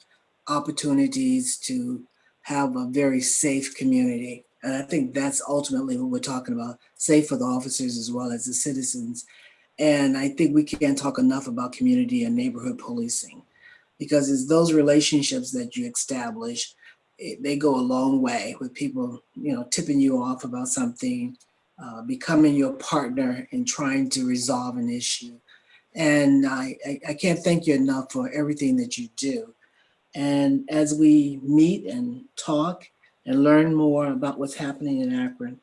opportunities to have a very safe community? And I think that's ultimately what we're talking about, safe for the officers as well as the citizens. And I think we can't talk enough about community and neighborhood policing, because it's those relationships that you establish, they go a long way with people, tipping you off about something, becoming your partner in trying to resolve an issue. And I can't thank you enough for everything that you do. And as we meet and talk and learn more about what's happening in Akron,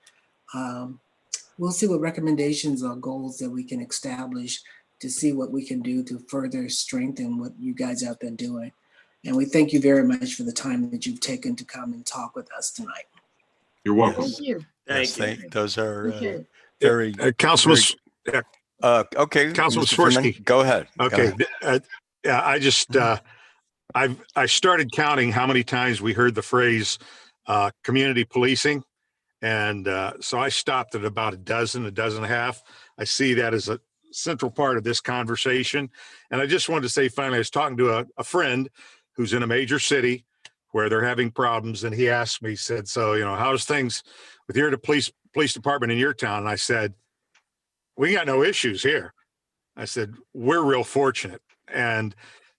we'll see what recommendations or goals that we can establish to see what we can do to further strengthen what you guys out there doing. And we thank you very much for the time that you've taken to come and talk with us tonight. You're welcome. Thank you. Yes, Thank you. those are Appreciate it. very, Councilman, okay. Councilman Mr. Freeman, Swirsky. go ahead. Go Okay. ahead. Yeah, I just, I started counting how many times we heard the phrase, community policing. And, so I stopped at about a dozen and a half. I see that as a central part of this conversation. And I just wanted to say, finally, I was talking to a friend who's in a major city where they're having problems. And he asked me, he said, so, how's things with your police department in your town? And I said, we got no issues here. I said, we're real fortunate. And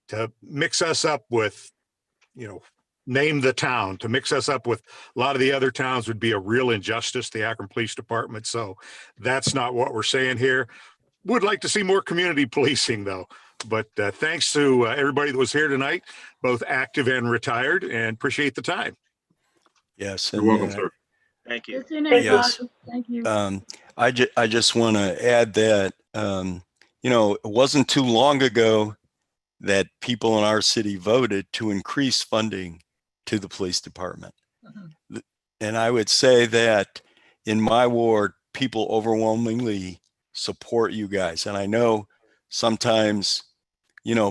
to mix us up with, name the town, to mix us up with a lot of the other towns would be a real injustice, the Akron Police Department. So that's not what we're saying here. Would like to see more community policing though. But thanks to everybody that was here tonight, both active and retired, and appreciate the time. Yes. You're and, welcome, sir. Thank you. Good seeing Yes. everybody. Thank you. I just want to add that, it wasn't too long ago that people in our city voted to increase funding to the police department. And I would say that in my ward, people overwhelmingly support you guys. And I know sometimes,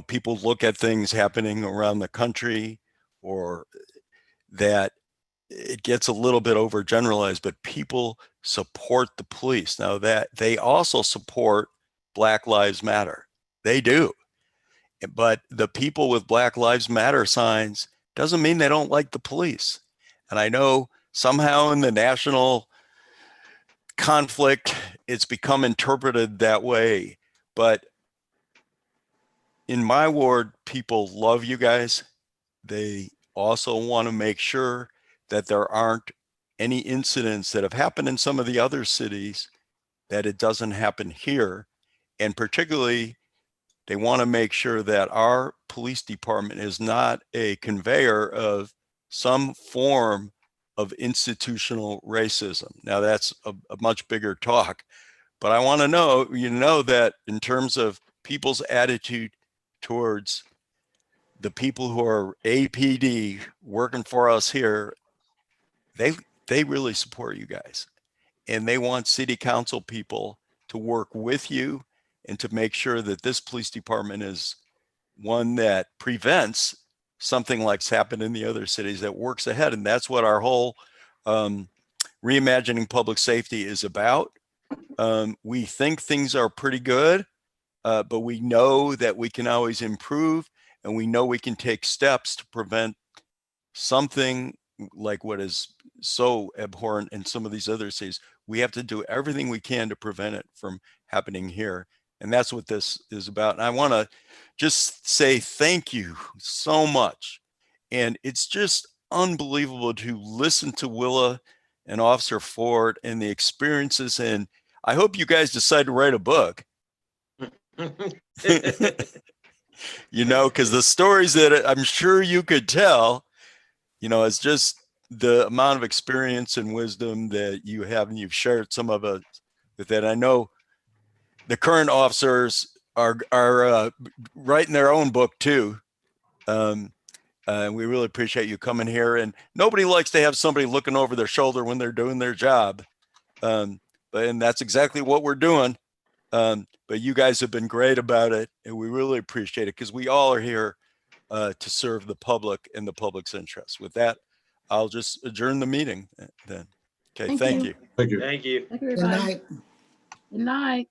people look at things happening around the country or that it gets a little bit overgeneralized, but people support the police. Now that they also support Black Lives Matter. They do. But the people with Black Lives Matter signs doesn't mean they don't like the police. And I know somehow in the national conflict, it's become interpreted that way. But in my ward, people love you guys. They also want to make sure that there aren't any incidents that have happened in some of the other cities, that it doesn't happen here. And particularly, they want to make sure that our police department is not a conveyor of some form of institutional racism. Now that's a much bigger talk, but I want to know, that in terms of people's attitude towards the people who are APD working for us here, they really support you guys, and they want city council people to work with you and to make sure that this police department is one that prevents something like's happened in the other cities, that works ahead. And that's what our whole reimagining public safety is about. We think things are pretty good, but we know that we can always improve, and we know we can take steps to prevent something like what is so abhorrent in some of these other cities. We have to do everything we can to prevent it from happening here. And that's what this is about. And I want to just say thank you so much. And it's just unbelievable to listen to Willa and Officer Ford and the experiences. And I hope you guys decide to write a book. Because the stories that I'm sure you could tell, it's just the amount of experience and wisdom that you have, and you've shared some of it with that. I know the current officers are writing their own book too. We really appreciate you coming here, and nobody likes to have somebody looking over their shoulder when they're doing their job. And that's exactly what we're doing. But you guys have been great about it, and we really appreciate it, because we all are here to serve the public and the public's interests. With that, I'll just adjourn the meeting then. Okay, thank you. Thank you. Thank you. Thank you, Good everybody. night. Good night.